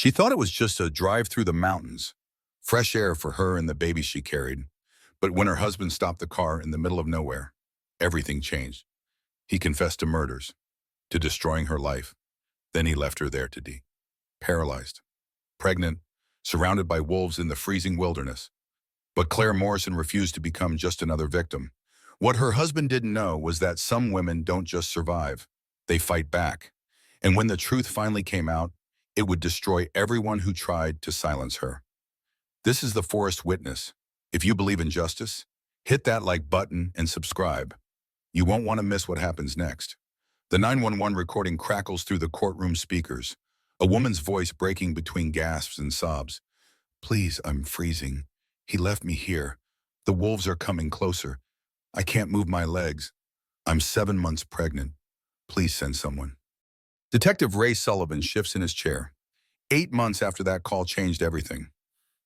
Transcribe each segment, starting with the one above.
She thought it was just a drive through the mountains, fresh air for her and the baby she carried. But when her husband stopped the car in the middle of nowhere, everything changed. He confessed to murders, to destroying her life. Then he left her there to die, paralyzed, pregnant, surrounded by wolves in the freezing wilderness. But Claire Morrison refused to become just another victim. What her husband didn't know was that some women don't just survive, they fight back. And when the truth finally came out, it would destroy everyone who tried to silence her. This is the Forest Witness. If you believe in justice, hit that like button and subscribe. You won't want to miss what happens next. The 911 recording crackles through the courtroom speakers, a woman's voice breaking between gasps and sobs. Please, I'm freezing. He left me here. The wolves are coming closer. I can't move my legs. I'm 7 months pregnant. Please send someone. Detective Ray Sullivan shifts in his chair. 8 months after that call changed everything.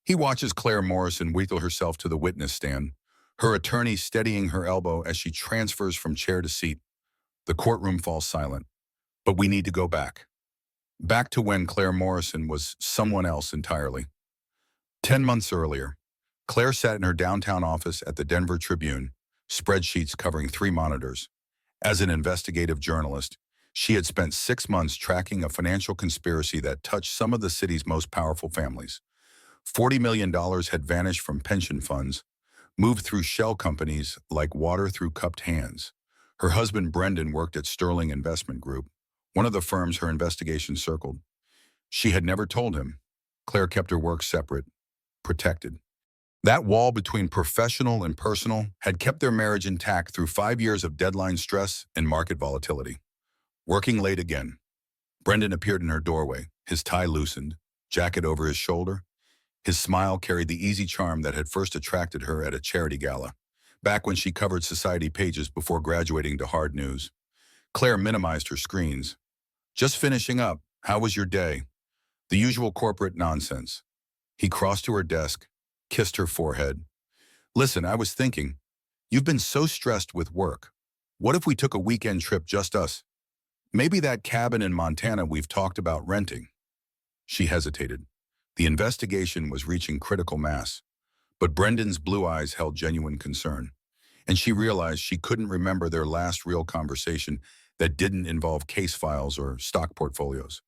He watches Claire Morrison wheedle herself to the witness stand, her attorney steadying her elbow as she transfers from chair to seat. The courtroom falls silent. But we need to go back. Back to when Claire Morrison was someone else entirely. 10 months earlier, Claire sat in her downtown office at the Denver Tribune, spreadsheets covering 3 monitors. As an investigative journalist, she had spent 6 months tracking a financial conspiracy that touched some of the city's most powerful families. $40 million had vanished from pension funds, moved through shell companies like water through cupped hands. Her husband Brendan worked at Sterling Investment Group, one of the firms her investigation circled. She had never told him. Claire kept her work separate, protected. That wall between professional and personal had kept their marriage intact through 5 years of deadline stress and market volatility. Working late again. Brendan appeared in her doorway, his tie loosened, jacket over his shoulder. His smile carried the easy charm that had first attracted her at a charity gala, back when she covered society pages before graduating to hard news. Claire minimized her screens. Just finishing up. How was your day? The usual corporate nonsense. He crossed to her desk, kissed her forehead. Listen, I was thinking, you've been so stressed with work. What if we took a weekend trip, just us? Maybe that cabin in Montana we've talked about renting. She hesitated. The investigation was reaching critical mass, but Brendan's blue eyes held genuine concern, and she realized she couldn't remember their last real conversation that didn't involve case files or stock portfolios.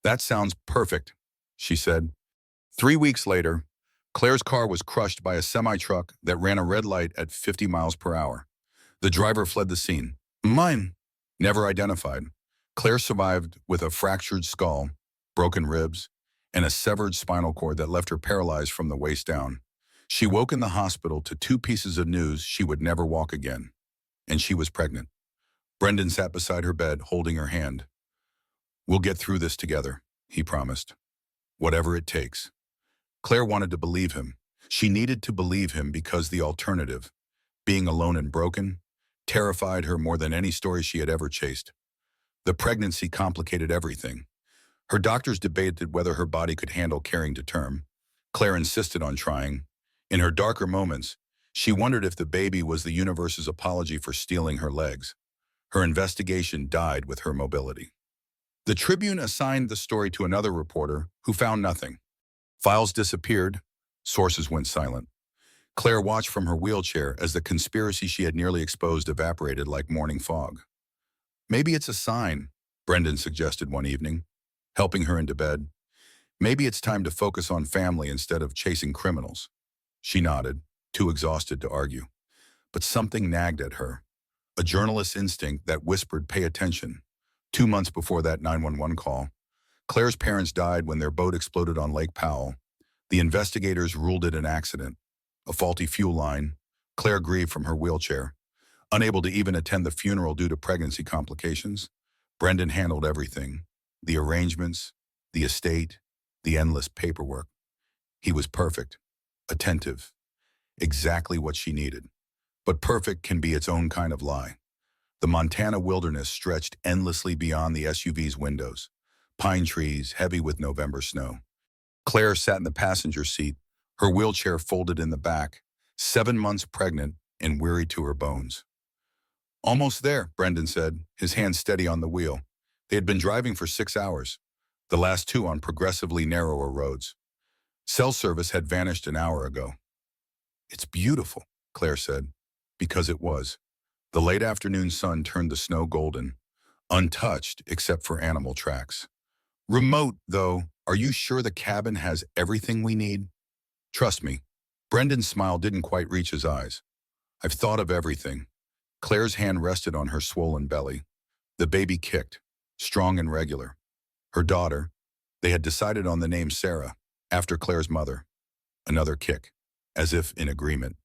That sounds perfect, she said. 3 weeks later, Claire's car was crushed by a semi-truck that ran a red light at 50 miles per hour. The driver fled the scene. Mine. Never identified. Claire survived with a fractured skull, broken ribs, and a severed spinal cord that left her paralyzed from the waist down. She woke in the hospital to 2 pieces of news she would never walk again. And she was pregnant. Brendan sat beside her bed, holding her hand. We'll get through this together, he promised. Whatever it takes. Claire wanted to believe him. She needed to believe him because the alternative, being alone and broken, terrified her more than any story she had ever chased. The pregnancy complicated everything. Her doctors debated whether her body could handle carrying to term. Claire insisted on trying. In her darker moments, she wondered if the baby was the universe's apology for stealing her legs. Her investigation died with her mobility. The Tribune assigned the story to another reporter who found nothing. Files disappeared. Sources went silent. Claire watched from her wheelchair as the conspiracy she had nearly exposed evaporated like morning fog. Maybe it's a sign, Brendan suggested one evening, helping her into bed. Maybe it's time to focus on family instead of chasing criminals. She nodded, too exhausted to argue. But something nagged at her, a journalist's instinct that whispered, pay attention. 2 months before that 911 call, Claire's parents died when their boat exploded on Lake Powell. The investigators ruled it an accident, a faulty fuel line. Claire grieved from her wheelchair. Unable to even attend the funeral due to pregnancy complications, Brendan handled everything. The arrangements, the estate, the endless paperwork. He was perfect, attentive, exactly what she needed. But perfect can be its own kind of lie. The Montana wilderness stretched endlessly beyond the SUV's windows, pine trees heavy with November snow. Claire sat in the passenger seat, her wheelchair folded in the back, 7 months pregnant and weary to her bones. Almost there, Brendan said, his hand steady on the wheel. They had been driving for 6 hours. the last two on progressively narrower roads. Cell service had vanished an hour ago. It's beautiful, Claire said, because it was. The late afternoon sun turned the snow golden, untouched except for animal tracks. Remote, though, are you sure the cabin has everything we need? Trust me. Brendan's smile didn't quite reach his eyes. I've thought of everything. Claire's hand rested on her swollen belly. The baby kicked, strong and regular. Her daughter, they had decided on the name Sarah, after Claire's mother. Another kick, as if in agreement.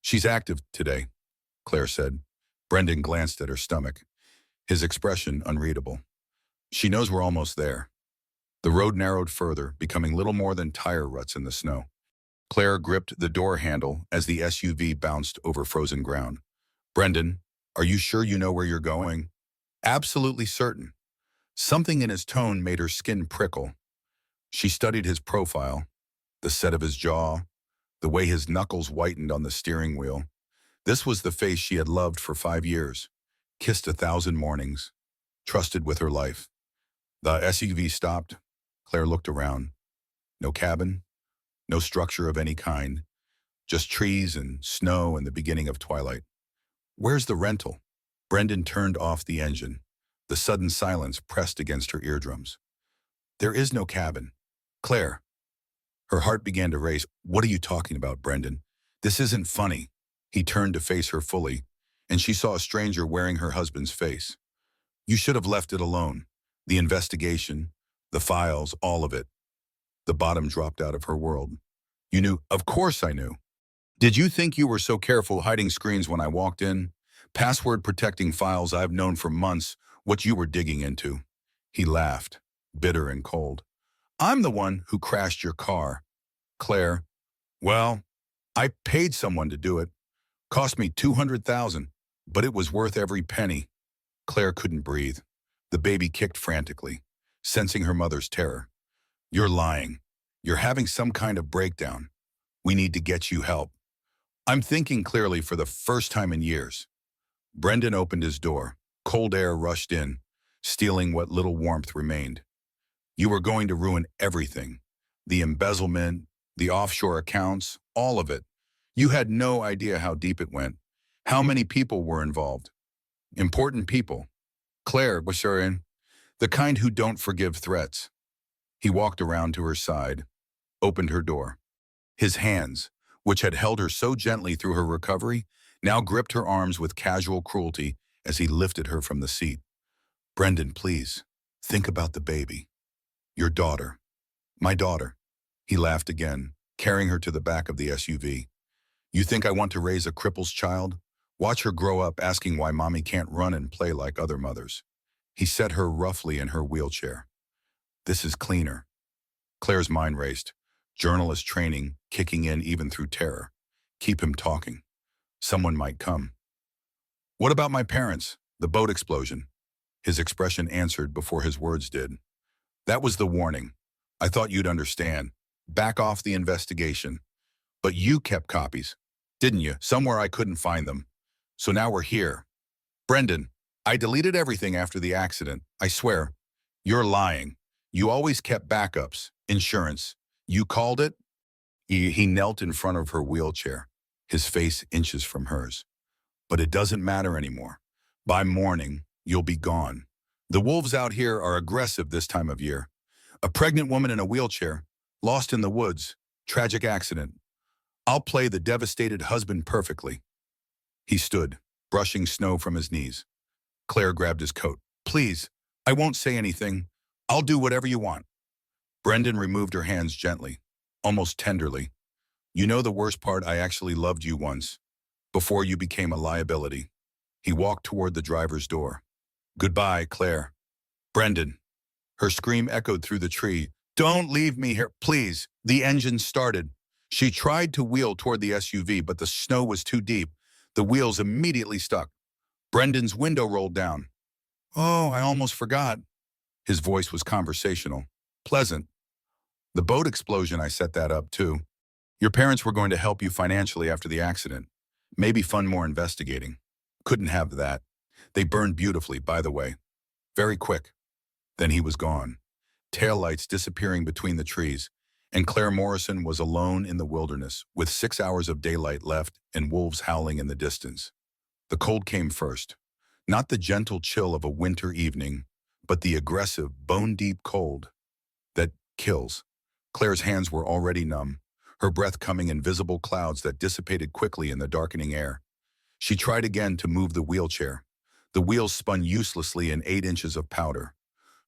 She's active today, Claire said. Brendan glanced at her stomach, his expression unreadable. She knows we're almost there. The road narrowed further, becoming little more than tire ruts in the snow. Claire gripped the door handle as the SUV bounced over frozen ground. Brendan, are you sure you know where you're going? Absolutely certain. Something in his tone made her skin prickle. She studied his profile, the set of his jaw, the way his knuckles whitened on the steering wheel. This was the face she had loved for 5 years, kissed 1,000 mornings, trusted with her life. The SUV stopped. Claire looked around. No cabin, no structure of any kind, just trees and snow and the beginning of twilight. Where's the rental? Brendan turned off the engine. The sudden silence pressed against her eardrums. There is no cabin. Claire. Her heart began to race. What are you talking about, Brendan? This isn't funny. He turned to face her fully, and she saw a stranger wearing her husband's face. You should have left it alone. The investigation, the files, all of it. The bottom dropped out of her world. You knew? Of course I knew. Did you think you were so careful hiding screens when I walked in? Password protecting files I've known for months what you were digging into. He laughed, bitter and cold. I'm the one who crashed your car. Claire, well, I paid someone to do it. Cost me $200,000, but it was worth every penny. Claire couldn't breathe. The baby kicked frantically, sensing her mother's terror. You're lying. You're having some kind of breakdown. We need to get you help. I'm thinking clearly for the first time in years. Brendan opened his door. Cold air rushed in, stealing what little warmth remained. You were going to ruin everything. The embezzlement, the offshore accounts, all of it. You had no idea how deep it went, how many people were involved. Important people. Claire was in, the kind who don't forgive threats. He walked around to her side, opened her door. His hands, which had held her so gently through her recovery, now gripped her arms with casual cruelty as he lifted her from the seat. Brendan, please, think about the baby. Your daughter. My daughter. He laughed again, carrying her to the back of the SUV. You think I want to raise a cripple's child? Watch her grow up asking why mommy can't run and play like other mothers. He set her roughly in her wheelchair. This is cleaner. Claire's mind raced. Journalist training kicking in even through terror. Keep him talking. Someone might come. What about my parents? The boat explosion. His expression answered before his words did. That was the warning. I thought you'd understand. Back off the investigation. But you kept copies, didn't you? Somewhere I couldn't find them. So now we're here. Brendan, I deleted everything after the accident. I swear. You're lying. You always kept backups, insurance. You called it? He knelt in front of her wheelchair, his face inches from hers. But it doesn't matter anymore. By morning, you'll be gone. The wolves out here are aggressive this time of year. A pregnant woman in a wheelchair, lost in the woods, tragic accident. I'll play the devastated husband perfectly. He stood, brushing snow from his knees. Claire grabbed his coat. Please, I won't say anything. I'll do whatever you want. Brendan removed her hands gently, almost tenderly. You know the worst part, I actually loved you once, before you became a liability. He walked toward the driver's door. Goodbye, Claire. Brendan. Her scream echoed through the tree. Don't leave me here, please. The engine started. She tried to wheel toward the SUV, but the snow was too deep. The wheels immediately stuck. Brendan's window rolled down. Oh, I almost forgot. His voice was conversational, pleasant. The boat explosion, I set that up too. Your parents were going to help you financially after the accident. Maybe fund more investigating. Couldn't have that. They burned beautifully, by the way. Very quick. Then he was gone. taillights disappearing between the trees, and Claire Morrison was alone in the wilderness, with 6 hours of daylight left and wolves howling in the distance. The cold came first, not the gentle chill of a winter evening, but the aggressive, bone-deep cold that kills. Claire's hands were already numb, her breath coming in visible clouds that dissipated quickly in the darkening air. She tried again to move the wheelchair. The wheels spun uselessly in 8 inches of powder.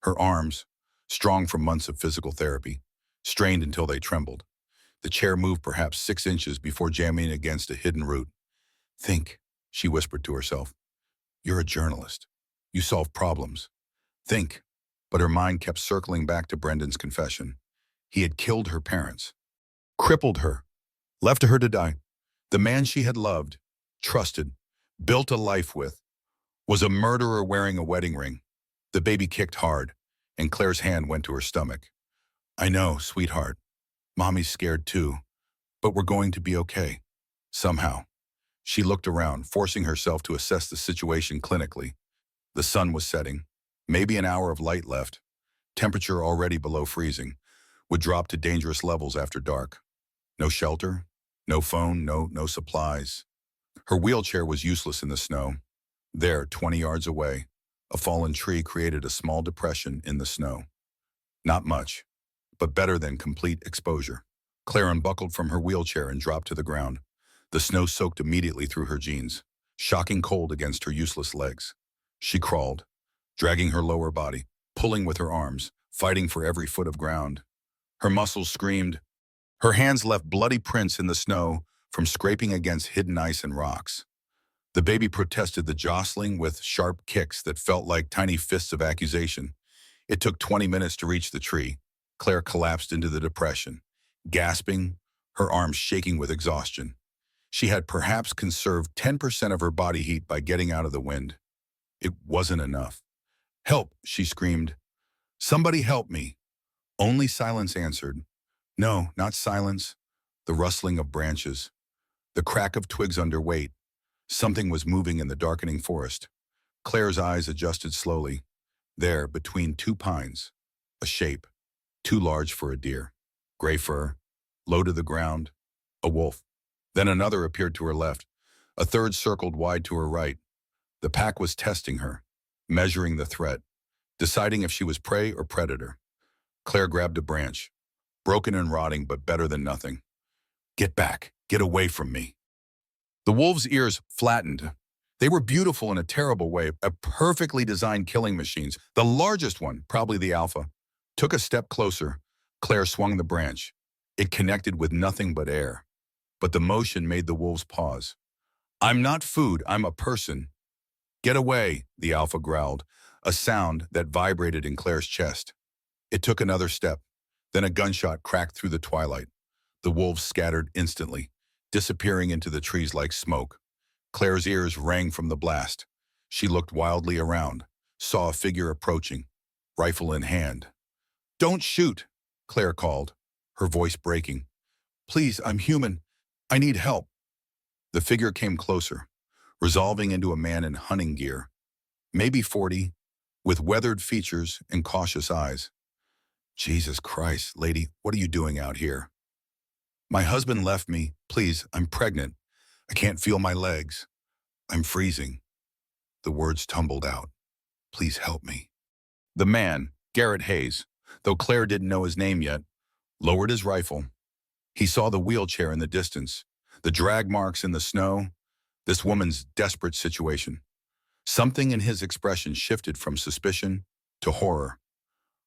Her arms, strong from months of physical therapy, strained until they trembled. The chair moved perhaps 6 inches before jamming against a hidden root. "Think," she whispered to herself. "You're a journalist. You solve problems. Think." But her mind kept circling back to Brendan's confession. He had killed her parents, crippled her, left her to die. The man she had loved, trusted, built a life with, was a murderer wearing a wedding ring. The baby kicked hard, and Claire's hand went to her stomach. "I know, sweetheart. Mommy's scared too, but we're going to be okay." Somehow. She looked around, forcing herself to assess the situation clinically. The sun was setting. Maybe an hour of light left. Temperature already below freezing. Would drop to dangerous levels after dark. No shelter, no phone, no supplies. Her wheelchair was useless in the snow. There, 20 yards away, a fallen tree created a small depression in the snow. Not much, but better than complete exposure. Claire unbuckled from her wheelchair and dropped to the ground. The snow soaked immediately through her jeans, shocking cold against her useless legs. She crawled, dragging her lower body, pulling with her arms, fighting for every foot of ground. Her muscles screamed. Her hands left bloody prints in the snow from scraping against hidden ice and rocks. The baby protested the jostling with sharp kicks that felt like tiny fists of accusation. It took 20 minutes to reach the tree. Claire collapsed into the depression, gasping, her arms shaking with exhaustion. She had perhaps conserved 10% of her body heat by getting out of the wind. It wasn't enough. "Help," she screamed. "Somebody help me." Only silence answered. No, not silence. The rustling of branches. The crack of twigs under weight. Something was moving in the darkening forest. Claire's eyes adjusted slowly. There, between two pines, a shape, too large for a deer. Gray fur, low to the ground, a wolf. Then another appeared to her left. A third circled wide to her right. The pack was testing her, measuring the threat, deciding if she was prey or predator. Claire grabbed a branch, broken and rotting, but better than nothing. "Get back, get away from me." The wolves' ears flattened. They were beautiful in a terrible way, a perfectly designed killing machines. The largest one, probably the alpha, took a step closer. Claire swung the branch. It connected with nothing but air. But the motion made the wolves pause. "I'm not food, I'm a person." "Get away," the alpha growled, a sound that vibrated in Claire's chest. It took another step. Then a gunshot cracked through the twilight. The wolves scattered instantly, disappearing into the trees like smoke. Claire's ears rang from the blast. She looked wildly around, saw a figure approaching, rifle in hand. "Don't shoot," Claire called, her voice breaking. "Please, I'm human. I need help." The figure came closer, resolving into a man in hunting gear, maybe 40, with weathered features and cautious eyes. "Jesus Christ, lady, what are you doing out here?" "My husband left me. Please, I'm pregnant. I can't feel my legs. I'm freezing." The words tumbled out. "Please help me." The man, Garrett Hayes, though Claire didn't know his name yet, lowered his rifle. He saw the wheelchair in the distance, the drag marks in the snow, this woman's desperate situation. Something in his expression shifted from suspicion to horror.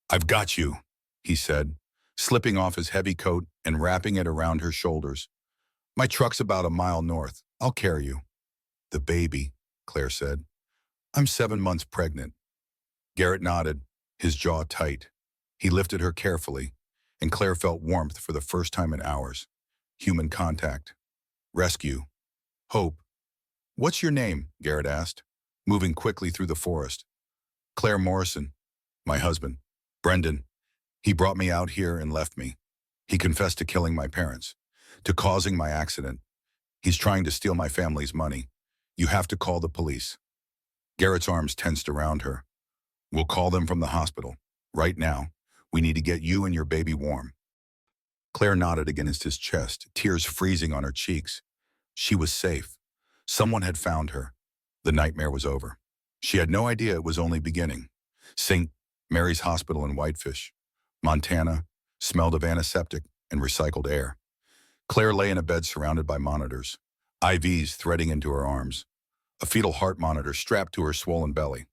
"I've got you," he said, slipping off his heavy coat and wrapping it around her shoulders. "My truck's about a mile north. I'll carry you." "The baby," Claire said. "I'm 7 months pregnant." Garrett nodded, his jaw tight. He lifted her carefully, and Claire felt warmth for the first time in hours. Human contact. Rescue. Hope. "What's your name?" Garrett asked, moving quickly through the forest. "Claire Morrison. My husband. Brendan. He brought me out here and left me. He confessed to killing my parents, to causing my accident. He's trying to steal my family's money. You have to call the police." Garrett's arms tensed around her. "We'll call them from the hospital. Right now. We need to get you and your baby warm. Claire nodded against his chest, tears freezing on her cheeks. She was safe. Someone had found her. The nightmare was over. She had no idea it was only beginning. St. Mary's Hospital in Whitefish, Montana, smelled of antiseptic and recycled air. Claire lay in a bed surrounded by monitors, IVs threading into her arms, a fetal heart monitor strapped to her swollen belly.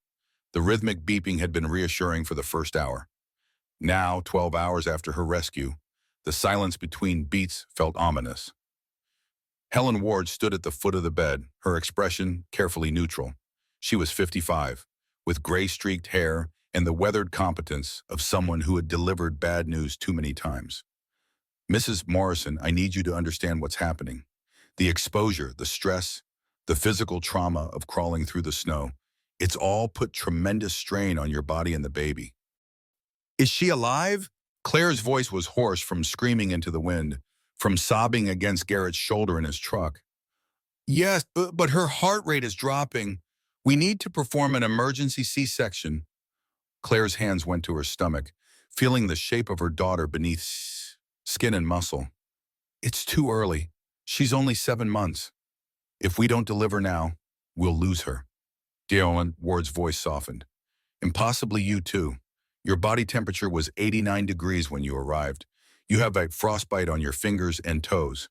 The rhythmic beeping had been reassuring for the first hour. Now, 12 hours after her rescue, the silence between beats felt ominous. Helen Ward stood at the foot of the bed, her expression carefully neutral. She was 55, with gray-streaked hair and the weathered competence of someone who had delivered bad news too many times. Mrs. Morrison, I need you to understand what's happening. The exposure, the stress, the physical trauma of crawling through the snow, it's all put tremendous strain on your body and the baby. Is she alive? Claire's voice was hoarse from screaming into the wind, from sobbing against Garrett's shoulder in his truck. Yes, but her heart rate is dropping. We need to perform an emergency C-section. Claire's hands went to her stomach, feeling the shape of her daughter beneath skin and muscle. It's too early. She's only 7 months. If we don't deliver now, we'll lose her. Deolin Ward's voice softened. And possibly you too. Your body temperature was 89 degrees when you arrived. You have a frostbite on your fingers and toes.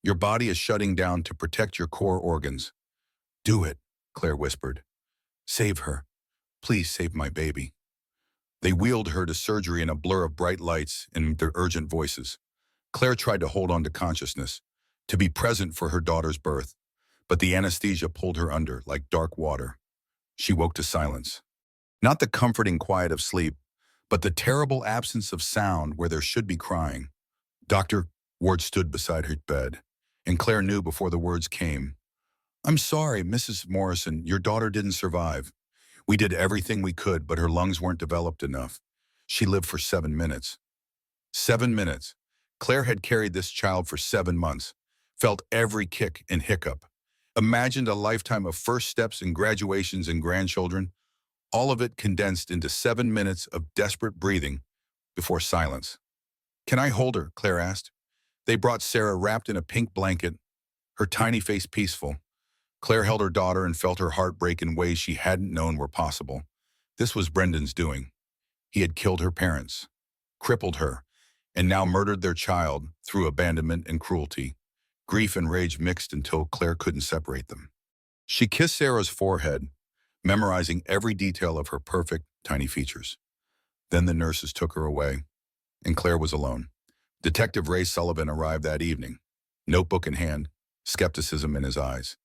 Your body is shutting down to protect your core organs. Do it, Claire whispered. Save her. Please save my baby. They wheeled her to surgery in a blur of bright lights and their urgent voices. Claire tried to hold on to consciousness, to be present for her daughter's birth, but the anesthesia pulled her under like dark water. She woke to silence. Not the comforting quiet of sleep, but the terrible absence of sound where there should be crying. Dr. Ward stood beside her bed, and Claire knew before the words came. I'm sorry, Mrs. Morrison, your daughter didn't survive. We did everything we could, but her lungs weren't developed enough. She lived for 7 minutes. 7 minutes. Claire had carried this child for 7 months, felt every kick and hiccup, imagined a lifetime of first steps and graduations and grandchildren, all of it condensed into 7 minutes of desperate breathing before silence. Can I hold her? Claire asked. They brought Sarah wrapped in a pink blanket, her tiny face peaceful. Claire held her daughter and felt her heart break in ways she hadn't known were possible. This was Brendan's doing. He had killed her parents, crippled her, and now murdered their child through abandonment and cruelty. Grief and rage mixed until Claire couldn't separate them. She kissed Sarah's forehead, memorizing every detail of her perfect, tiny features. Then the nurses took her away, and Claire was alone. Detective Ray Sullivan arrived that evening, notebook in hand, skepticism in his eyes.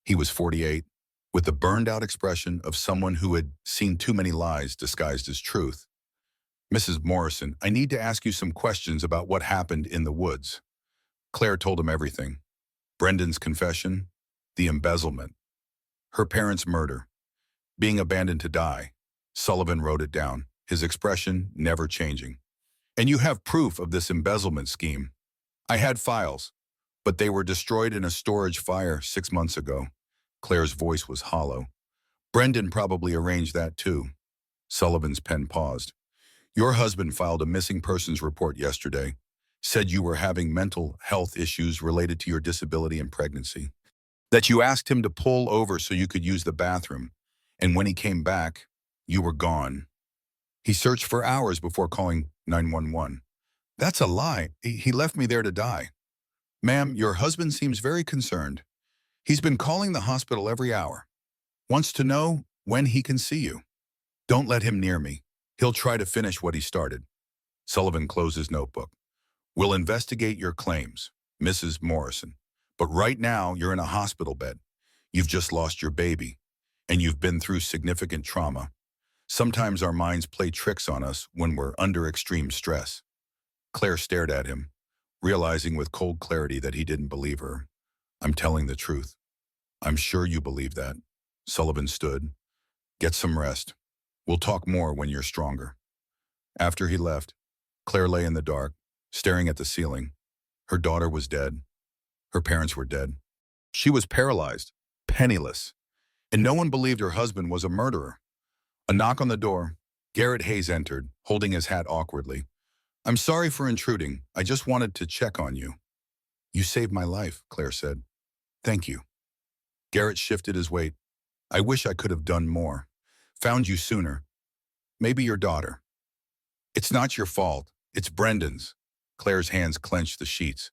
He was 48, with the burned-out expression of someone who had seen too many lies disguised as truth. Mrs. Morrison, I need to ask you some questions about what happened in the woods. Claire told him everything. Brendan's confession, the embezzlement, her parents' murder, being abandoned to die. Sullivan wrote it down, his expression never changing. And you have proof of this embezzlement scheme. I had files, but they were destroyed in a storage fire 6 months ago. Claire's voice was hollow. Brendan probably arranged that too. Sullivan's pen paused. Your husband filed a missing persons report yesterday, said you were having mental health issues related to your disability and pregnancy, that you asked him to pull over so you could use the bathroom, and when he came back, you were gone. He searched for hours before calling 911. That's a lie. He left me there to die. Ma'am, your husband seems very concerned. He's been calling the hospital every hour. Wants to know when he can see you. Don't let him near me. He'll try to finish what he started. Sullivan closed his notebook. We'll investigate your claims, Mrs. Morrison. But right now, you're in a hospital bed. You've just lost your baby, and you've been through significant trauma. Sometimes our minds play tricks on us when we're under extreme stress. Claire stared at him, realizing with cold clarity that he didn't believe her. I'm telling the truth. I'm sure you believe that. Sullivan stood. Get some rest. We'll talk more when you're stronger. After he left, Claire lay in the dark, staring at the ceiling. Her daughter was dead. Her parents were dead. She was paralyzed, penniless, and no one believed her husband was a murderer. A knock on the door. Garrett Hayes entered, holding his hat awkwardly. I'm sorry for intruding. I just wanted to check on you. You saved my life, Claire said. Thank you. Garrett shifted his weight. I wish I could have done more. Found you sooner. Maybe your daughter. It's not your fault. It's Brendan's. Claire's hands clenched the sheets.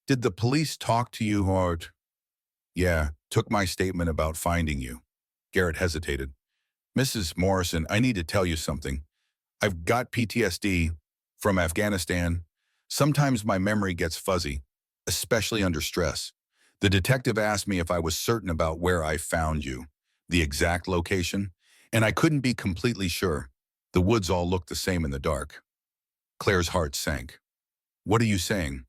Did the police talk to you or... Yeah, took my statement about finding you. Garrett hesitated. Mrs. Morrison, I need to tell you something. I've got PTSD from Afghanistan. Sometimes my memory gets fuzzy, especially under stress. The detective asked me if I was certain about where I found you, the exact location, and I couldn't be completely sure. The woods all looked the same in the dark. Claire's heart sank. What are you saying?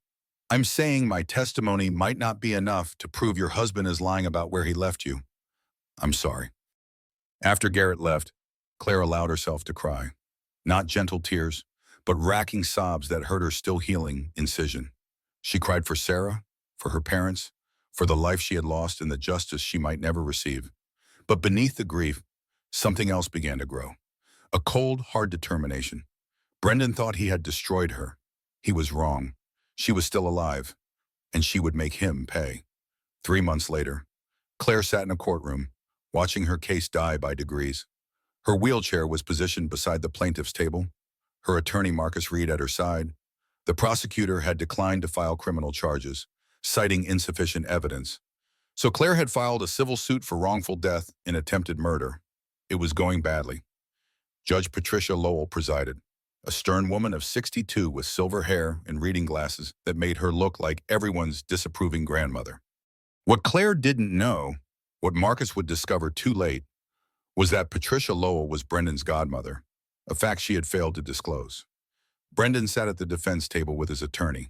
I'm saying my testimony might not be enough to prove your husband is lying about where he left you. I'm sorry. After Garrett left, Claire allowed herself to cry. Not gentle tears, but racking sobs that hurt her still healing incision. She cried for Sarah, for her parents, for the life she had lost and the justice she might never receive. But beneath the grief, something else began to grow. A cold, hard determination. Brendan thought he had destroyed her. He was wrong. She was still alive, and she would make him pay. 3 months later, Claire sat in a courtroom, watching her case die by degrees. Her wheelchair was positioned beside the plaintiff's table, her attorney Marcus Reed at her side. The prosecutor had declined to file criminal charges, citing insufficient evidence. So Claire had filed a civil suit for wrongful death in attempted murder. It was going badly. Judge Patricia Lowell presided, a stern woman of 62 with silver hair and reading glasses that made her look like everyone's disapproving grandmother. What Claire didn't know, what Marcus would discover too late, was that Patricia Lowell was Brendan's godmother, a fact she had failed to disclose. Brendan sat at the defense table with his attorney,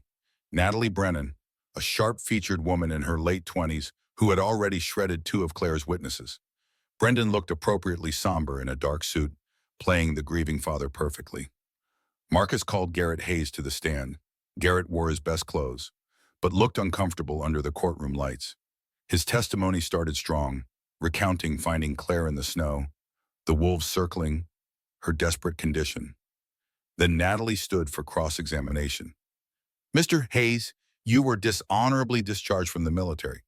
Natalie Brennan, a sharp-featured woman in her late 20s who had already shredded 2 of Claire's witnesses. Brendan looked appropriately somber in a dark suit, playing the grieving father perfectly. Marcus called Garrett Hayes to the stand. Garrett wore his best clothes, but looked uncomfortable under the courtroom lights. His testimony started strong, recounting finding Claire in the snow, the wolves circling, her desperate condition. Then Natalie stood for cross-examination. Mr. Hayes, you were dishonorably discharged from the military,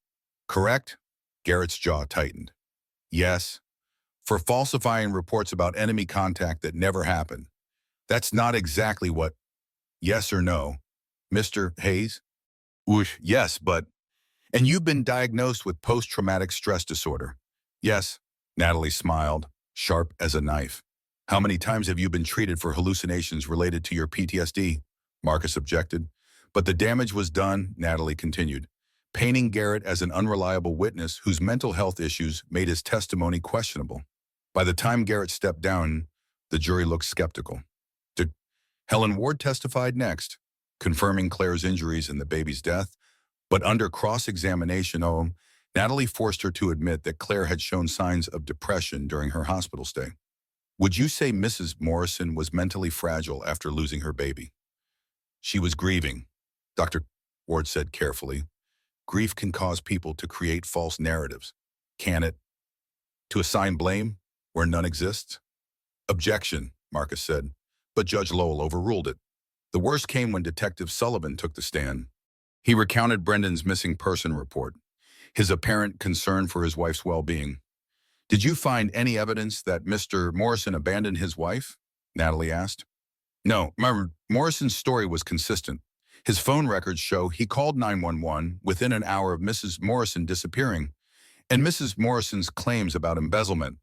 correct? Garrett's jaw tightened. Yes, for falsifying reports about enemy contact that never happened. That's not exactly what... Yes or no, Mr. Hayes? Whoosh, yes, but... And you've been diagnosed with post-traumatic stress disorder. Yes, Natalie smiled, sharp as a knife. How many times have you been treated for hallucinations related to your PTSD? Marcus objected. But the damage was done, Natalie continued, painting Garrett as an unreliable witness whose mental health issues made his testimony questionable. By the time Garrett stepped down, the jury looked skeptical. Helen Ward testified next, confirming Claire's injuries and the baby's death, but under cross-examination, Natalie forced her to admit that Claire had shown signs of depression during her hospital stay. Would you say Mrs. Morrison was mentally fragile after losing her baby? She was grieving, Dr. Ward said carefully. Grief can cause people to create false narratives. Can it? To assign blame where none exists? Objection, Marcus said, but Judge Lowell overruled it. The worst came when Detective Sullivan took the stand. He recounted Brendan's missing person report, his apparent concern for his wife's well-being. Did you find any evidence that Mr. Morrison abandoned his wife? Natalie asked. No, Morrison's story was consistent. His phone records show he called 911 within an hour of Mrs. Morrison disappearing, and Mrs. Morrison's claims about embezzlement.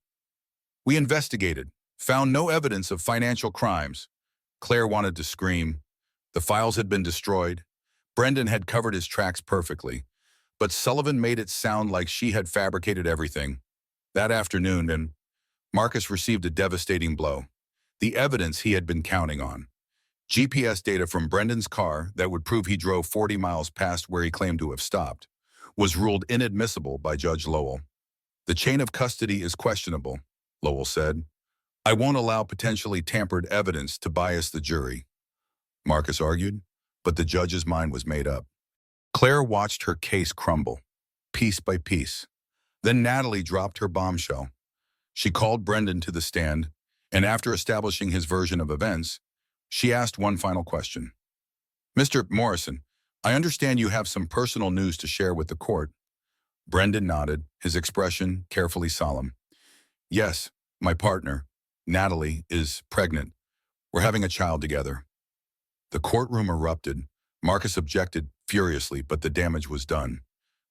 We investigated, found no evidence of financial crimes. Claire wanted to scream. The files had been destroyed. Brendan had covered his tracks perfectly, but Sullivan made it sound like she had fabricated everything. That afternoon, and Marcus received a devastating blow. The evidence he had been counting on. GPS data from Brendan's car that would prove he drove 40 miles past where he claimed to have stopped was ruled inadmissible by Judge Lowell. The chain of custody is questionable, Lowell said. I won't allow potentially tampered evidence to bias the jury, Marcus argued, but the judge's mind was made up. Claire watched her case crumble, piece by piece. Then Natalie dropped her bombshell. She called Brendan to the stand, and after establishing his version of events, She asked one final question. Mr. Morrison, I understand you have some personal news to share with the court. Brendan nodded, his expression carefully solemn. Yes, my partner, Natalie, is pregnant. We're having a child together. The courtroom erupted. Marcus objected furiously, but the damage was done.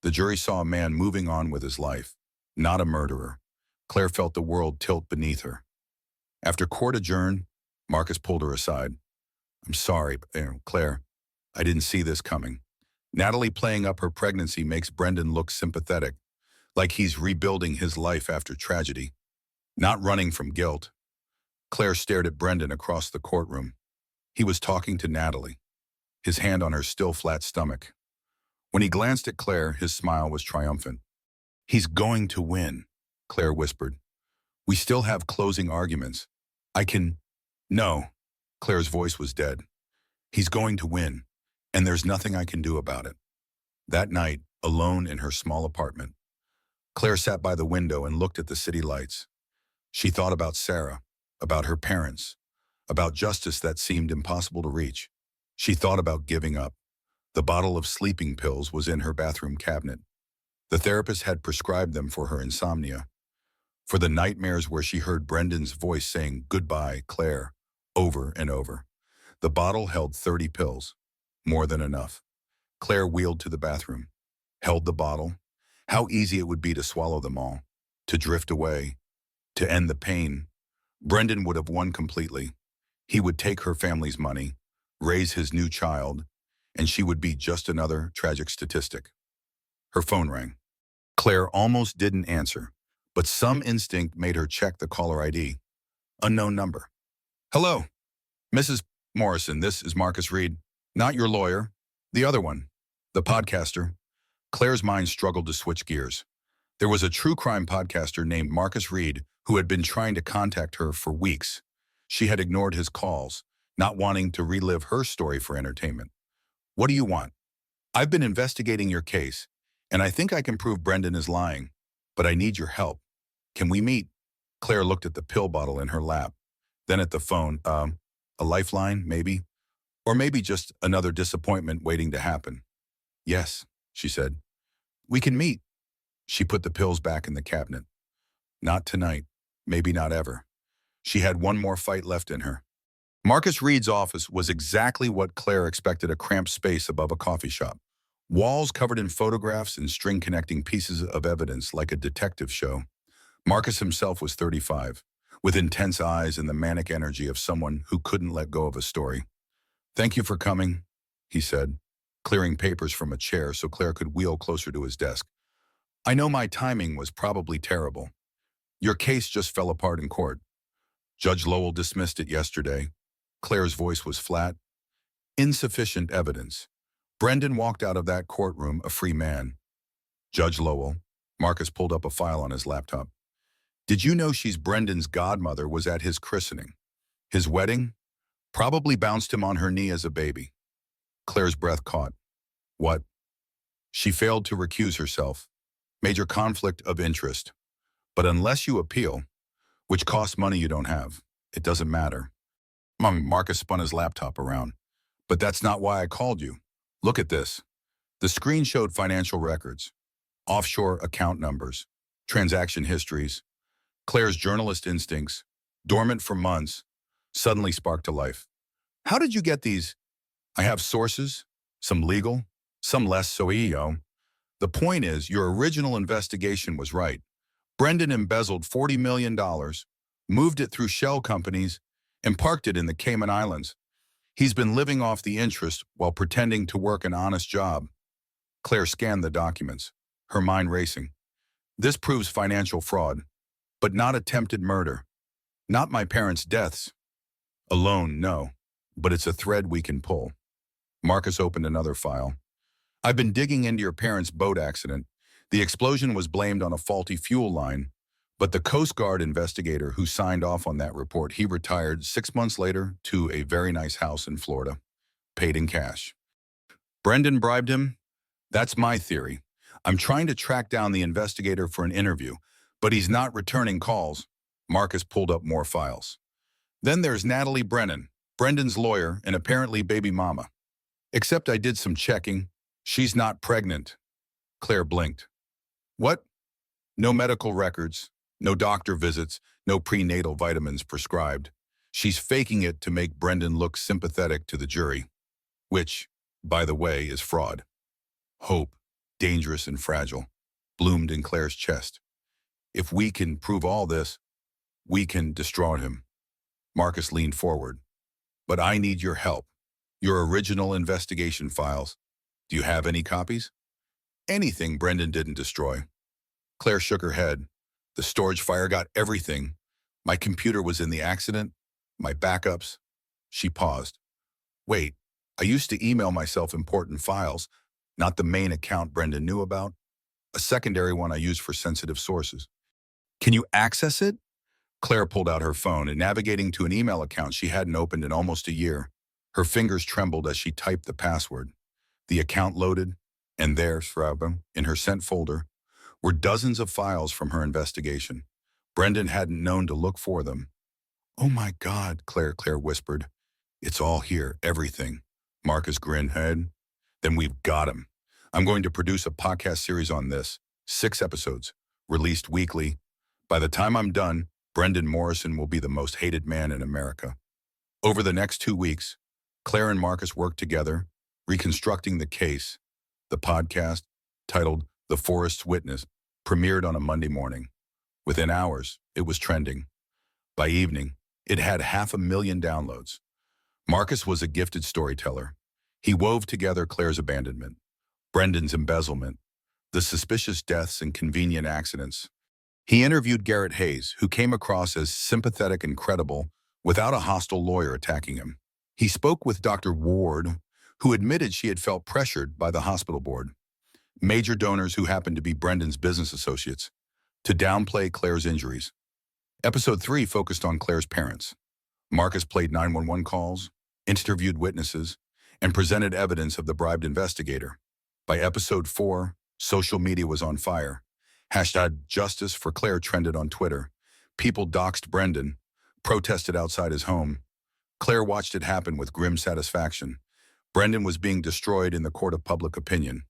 The jury saw a man moving on with his life, not a murderer. Claire felt the world tilt beneath her. After court adjourned, Marcus pulled her aside. I'm sorry, Claire, I didn't see this coming. Natalie playing up her pregnancy makes Brendan look sympathetic, like he's rebuilding his life after tragedy, not running from guilt. Claire stared at Brendan across the courtroom. He was talking to Natalie, his hand on her still flat stomach. When he glanced at Claire, his smile was triumphant. He's going to win, Claire whispered. We still have closing arguments. No, Claire's voice was dead. He's going to win, and there's nothing I can do about it. That night, alone in her small apartment, Claire sat by the window and looked at the city lights. She thought about Sarah, about her parents, about justice that seemed impossible to reach. She thought about giving up. The bottle of sleeping pills was in her bathroom cabinet. The therapist had prescribed them for her insomnia, for the nightmares where she heard Brendan's voice saying, "Goodbye, Claire," over and over. The bottle held 30 pills, more than enough. Claire wheeled to the bathroom, held the bottle. How easy it would be to swallow them all, to drift away, to end the pain. Brendan would have won completely. He would take her family's money, raise his new child, and she would be just another tragic statistic. Her phone rang. Claire almost didn't answer, but some instinct made her check the caller ID. Unknown number. Hello, Mrs. Morrison, this is Marcus Reed. Not your lawyer, the other one, the podcaster. Claire's mind struggled to switch gears. There was a true crime podcaster named Marcus Reed who had been trying to contact her for weeks. She had ignored his calls, not wanting to relive her story for entertainment. What do you want? I've been investigating your case, and I think I can prove Brendan is lying, but I need your help. Can we meet? Claire looked at the pill bottle in her lap, then at the phone. A lifeline, maybe? Or maybe just another disappointment waiting to happen. Yes, she said. We can meet. She put the pills back in the cabinet. Not tonight, maybe not ever. She had one more fight left in her. Marcus Reed's office was exactly what Claire expected, a cramped space above a coffee shop. Walls covered in photographs and string-connecting pieces of evidence like a detective show. Marcus himself was 35, with intense eyes and the manic energy of someone who couldn't let go of a story. Thank you for coming, he said, clearing papers from a chair so Claire could wheel closer to his desk. I know my timing was probably terrible. Your case just fell apart in court. Judge Lowell dismissed it yesterday. Claire's voice was flat. Insufficient evidence. Brendan walked out of that courtroom a free man. Judge Lowell. Marcus pulled up a file on his laptop. Did you know she's Brendan's godmother was at his christening? His wedding? Probably bounced him on her knee as a baby. Claire's breath caught. What? She failed to recuse herself. Major conflict of interest. But unless you appeal, which costs money you don't have, it doesn't matter. Marcus spun his laptop around. But that's not why I called you. Look at this. The screen showed financial records, offshore account numbers, transaction histories. Claire's journalist instincts, dormant for months, suddenly sparked to life. How did you get these? I have sources, some legal, some less so. The point is, your original investigation was right. Brendan embezzled $40 million, moved it through shell companies, and parked it in the Cayman Islands. He's been living off the interest while pretending to work an honest job. Claire scanned the documents, her mind racing. This proves financial fraud, but not attempted murder. Not my parents' deaths. Alone, no, but it's a thread we can pull. Marcus opened another file. I've been digging into your parents' boat accident. The explosion was blamed on a faulty fuel line, but the Coast Guard investigator who signed off on that report, he retired 6 months later to a very nice house in Florida, paid in cash. Brendan bribed him? That's my theory. I'm trying to track down the investigator for an interview, but he's not returning calls. Marcus pulled up more files. Then there's Natalie Brennan, Brendan's lawyer and apparently baby mama. Except I did some checking. She's not pregnant. Claire blinked. What? No medical records, no doctor visits, no prenatal vitamins prescribed. She's faking it to make Brendan look sympathetic to the jury, which, by the way, is fraud. Hope, dangerous and fragile, bloomed in Claire's chest. If we can prove all this, we can destroy him. Marcus leaned forward. But I need your help. Your original investigation files. Do you have any copies? Anything Brendan didn't destroy. Claire shook her head. The storage fire got everything. My computer was in the accident, my backups. She paused. Wait, I used to email myself important files, not the main account Brendan knew about. A secondary one I used for sensitive sources. Can you access it? Claire pulled out her phone and navigating to an email account she hadn't opened in almost a year. Her fingers trembled as she typed the password. The account loaded, and there, in her sent folder, were dozens of files from her investigation. Brendan hadn't known to look for them. Oh my God, Claire whispered. It's all here, everything. Marcus grinned. Then we've got him. I'm going to produce a podcast series on this. 6 episodes, released weekly. By the time I'm done, Brendan Morrison will be the most hated man in America. Over the next 2 weeks, Claire and Marcus worked together, reconstructing the case. The podcast, titled The Forest's Witness, premiered on a Monday morning. Within hours, it was trending. By evening, it had 500,000 downloads. Marcus was a gifted storyteller. He wove together Claire's abandonment, Brendan's embezzlement, the suspicious deaths and convenient accidents. He interviewed Garrett Hayes, who came across as sympathetic and credible without a hostile lawyer attacking him. He spoke with Dr. Ward, who admitted she had felt pressured by the hospital board, major donors who happened to be Brendan's business associates, to downplay Claire's injuries. Episode 3 focused on Claire's parents. Marcus played 911 calls, interviewed witnesses, and presented evidence of the bribed investigator. By episode 4, social media was on fire. #Justice for Claire trended on Twitter. People doxed Brendan, protested outside his home. Claire watched it happen with grim satisfaction. Brendan was being destroyed in the court of public opinion.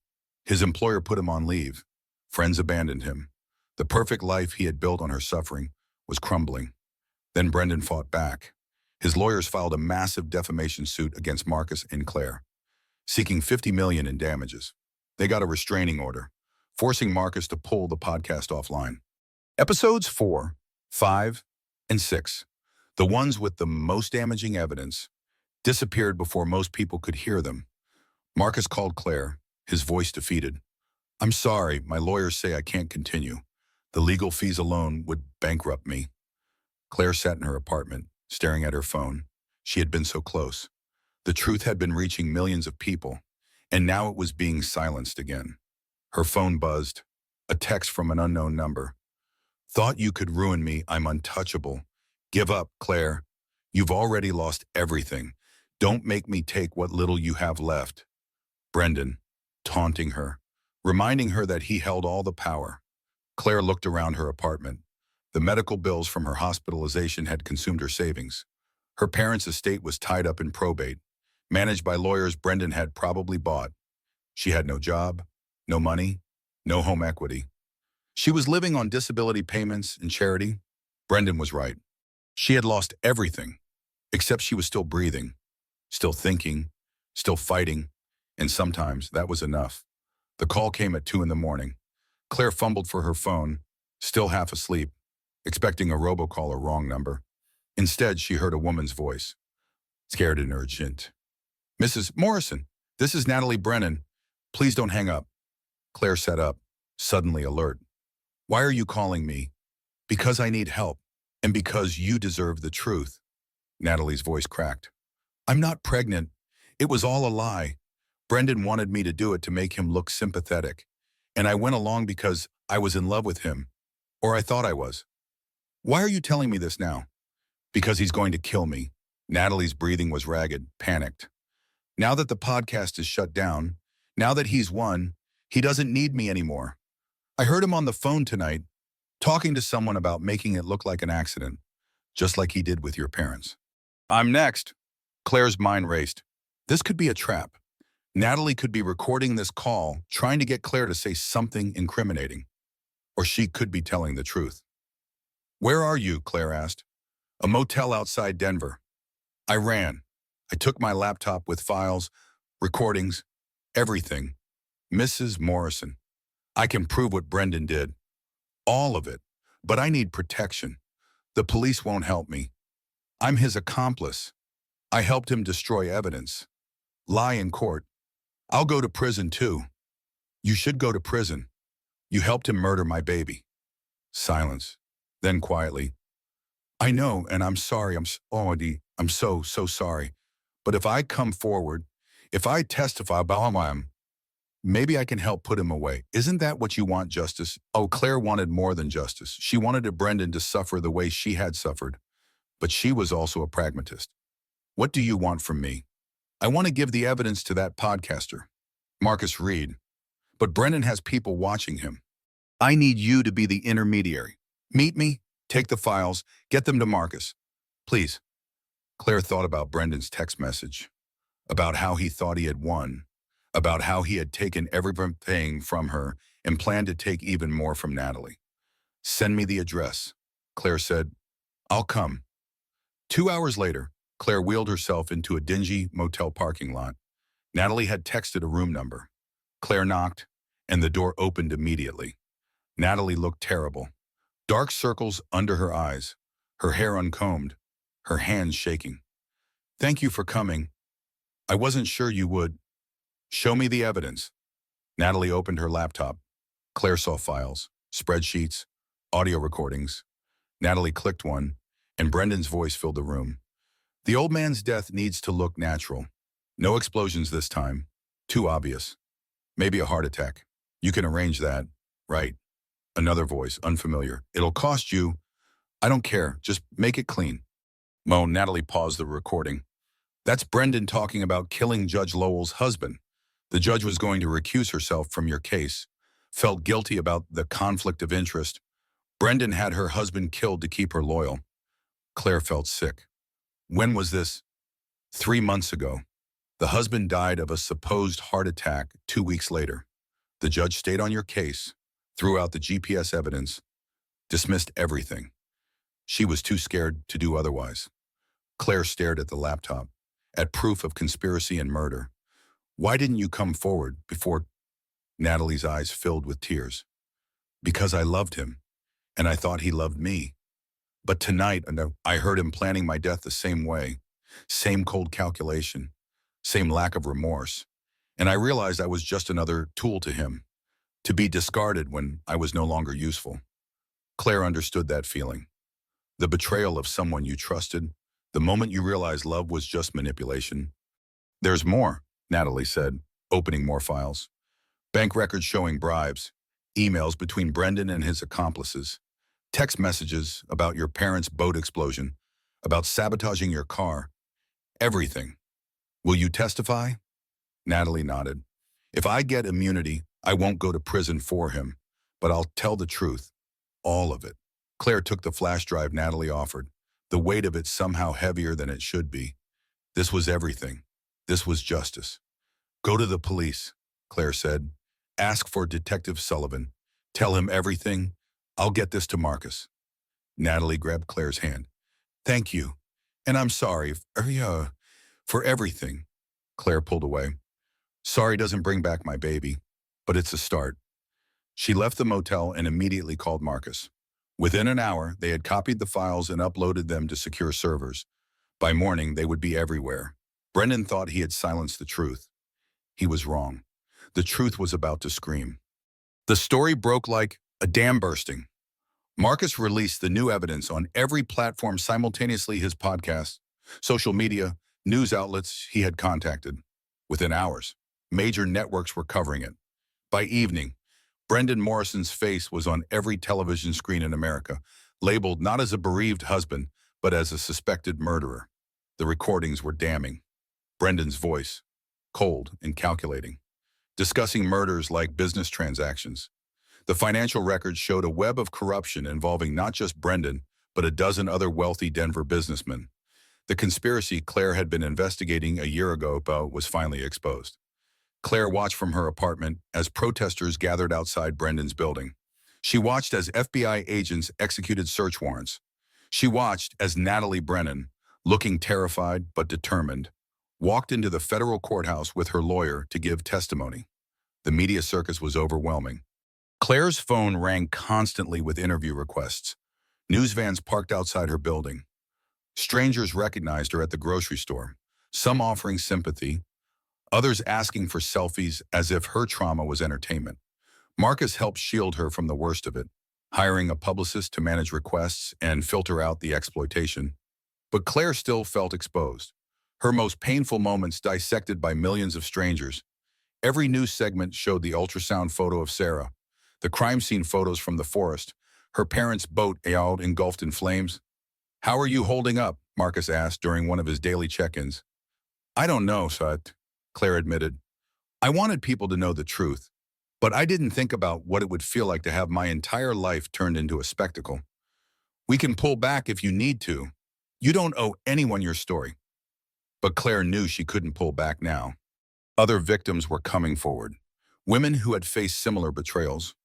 His employer put him on leave. Friends abandoned him. The perfect life he had built on her suffering was crumbling. Then Brendan fought back. His lawyers filed a massive defamation suit against Marcus and Claire, seeking $50 million in damages. They got a restraining order, forcing Marcus to pull the podcast offline. Episodes 4, 5, and 6, the ones with the most damaging evidence, disappeared before most people could hear them. Marcus called Claire, his voice defeated. I'm sorry, my lawyers say I can't continue. The legal fees alone would bankrupt me. Claire sat in her apartment, staring at her phone. She had been so close. The truth had been reaching millions of people, and now it was being silenced again. Her phone buzzed. A text from an unknown number. Thought you could ruin me, I'm untouchable. Give up, Claire. You've already lost everything. Don't make me take what little you have left. Brendan, taunting her, reminding her that he held all the power. Claire looked around her apartment. The medical bills from her hospitalization had consumed her savings. Her parents' estate was tied up in probate, managed by lawyers Brendan had probably bought. She had no job, no money, no home equity. She was living on disability payments and charity. Brendan was right. She had lost everything, except she was still breathing, still thinking, still fighting, and sometimes that was enough. The call came at 2 a.m. Claire fumbled for her phone, still half asleep, expecting a robocall or wrong number. Instead, she heard a woman's voice, scared and urgent. Mrs. Morrison, this is Natalie Brennan. Please don't hang up. Claire sat up, suddenly alert. Why are you calling me? Because I need help, and because you deserve the truth. Natalie's voice cracked. I'm not pregnant. It was all a lie. Brendan wanted me to do it to make him look sympathetic, and I went along because I was in love with him, or I thought I was. Why are you telling me this now? Because he's going to kill me. Natalie's breathing was ragged, panicked. Now that the podcast is shut down, now that he's won, he doesn't need me anymore. I heard him on the phone tonight, talking to someone about making it look like an accident, just like he did with your parents. I'm next. Claire's mind raced. This could be a trap. Natalie could be recording this call, trying to get Claire to say something incriminating. Or she could be telling the truth. Where are you? Claire asked. A motel outside Denver. I ran. I took my laptop with files, recordings, everything. Mrs. Morrison. I can prove what Brendan did. All of it. But I need protection. The police won't help me. I'm his accomplice. I helped him destroy evidence. Lie in court. I'll go to prison too. You should go to prison. You helped him murder my baby. Silence. Then quietly. I know, and I'm sorry. I'm so sorry. But if I come forward, if I testify about him, maybe I can help put him away. Isn't that what you want, Justice? Oh, Claire wanted more than justice. She wanted Brendan to suffer the way she had suffered. But she was also a pragmatist. What do you want from me? I want to give the evidence to that podcaster, Marcus Reed. But Brendan has people watching him. I need you to be the intermediary. Meet me, take the files, get them to Marcus. Please. Claire thought about Brendan's text message, about how he thought he had won, about how he had taken everything from her and planned to take even more from Natalie. Send me the address. Claire said, I'll come. 2 hours later, Claire wheeled herself into a dingy motel parking lot. Natalie had texted a room number. Claire knocked, and the door opened immediately. Natalie looked terrible. Dark circles under her eyes, her hair uncombed, her hands shaking. Thank you for coming. I wasn't sure you would. Show me the evidence. Natalie opened her laptop. Claire saw files, spreadsheets, audio recordings. Natalie clicked one, and Brendan's voice filled the room. The old man's death needs to look natural. No explosions this time. Too obvious. Maybe a heart attack. You can arrange that, right? Another voice, unfamiliar. It'll cost you. I don't care. Just make it clean. Natalie paused the recording. That's Brendan talking about killing Judge Lowell's husband. The judge was going to recuse herself from your case. Felt guilty about the conflict of interest. Brendan had her husband killed to keep her loyal. Claire felt sick. When was this? 3 months ago. The husband died of a supposed heart attack 2 weeks later. The judge stayed on your case, threw out the GPS evidence, dismissed everything. She was too scared to do otherwise. Claire stared at the laptop, at proof of conspiracy and murder. Why didn't you come forward before? Natalie's eyes filled with tears. Because I loved him, and I thought he loved me. But tonight, I heard him planning my death the same way, same cold calculation, same lack of remorse, and I realized I was just another tool to him, to be discarded when I was no longer useful. Claire understood that feeling. The betrayal of someone you trusted, the moment you realized love was just manipulation. There's more, Natalie said, opening more files. Bank records showing bribes, emails between Brendan and his accomplices, text messages about your parents' boat explosion, about sabotaging your car, everything. Will you testify? Natalie nodded. If I get immunity, I won't go to prison for him, but I'll tell the truth, all of it. Claire took the flash drive Natalie offered, the weight of it somehow heavier than it should be. This was everything. This was justice. Go to the police, Claire said. Ask for Detective Sullivan. Tell him everything. I'll get this to Marcus. Natalie grabbed Claire's hand. Thank you. And I'm sorry for everything. Claire pulled away. Sorry doesn't bring back my baby, but it's a start. She left the motel and immediately called Marcus. Within an hour, they had copied the files and uploaded them to secure servers. By morning, they would be everywhere. Brendan thought he had silenced the truth. He was wrong. The truth was about to scream. The story broke like a dam bursting. Marcus released the new evidence on every platform simultaneously: his podcast, social media, news outlets he had contacted. Within hours, major networks were covering it. By evening, Brendan Morrison's face was on every television screen in America, labeled not as a bereaved husband, but as a suspected murderer. The recordings were damning. Brendan's voice, cold and calculating, discussing murders like business transactions. The financial records showed a web of corruption involving not just Brendan, but a dozen other wealthy Denver businessmen. The conspiracy Claire had been investigating a year ago was finally exposed. Claire watched from her apartment as protesters gathered outside Brendan's building. She watched as FBI agents executed search warrants. She watched as Natalie Brennan, looking terrified but determined, walked into the federal courthouse with her lawyer to give testimony. The media circus was overwhelming. Claire's phone rang constantly with interview requests. News vans parked outside her building. Strangers recognized her at the grocery store, some offering sympathy, others asking for selfies as if her trauma was entertainment. Marcus helped shield her from the worst of it, hiring a publicist to manage requests and filter out the exploitation. But Claire still felt exposed. Her most painful moments dissected by millions of strangers. Every news segment showed the ultrasound photo of Sarah, the crime scene photos from the forest, her parents' boat out engulfed in flames. "How are you holding up?" Marcus asked during one of his daily check-ins. "I don't know, Sut," Claire admitted. "I wanted people to know the truth, but I didn't think about what it would feel like to have my entire life turned into a spectacle. We can pull back if you need to. You don't owe anyone your story." But Claire knew she couldn't pull back now. Other victims were coming forward. Women who had faced similar betrayals.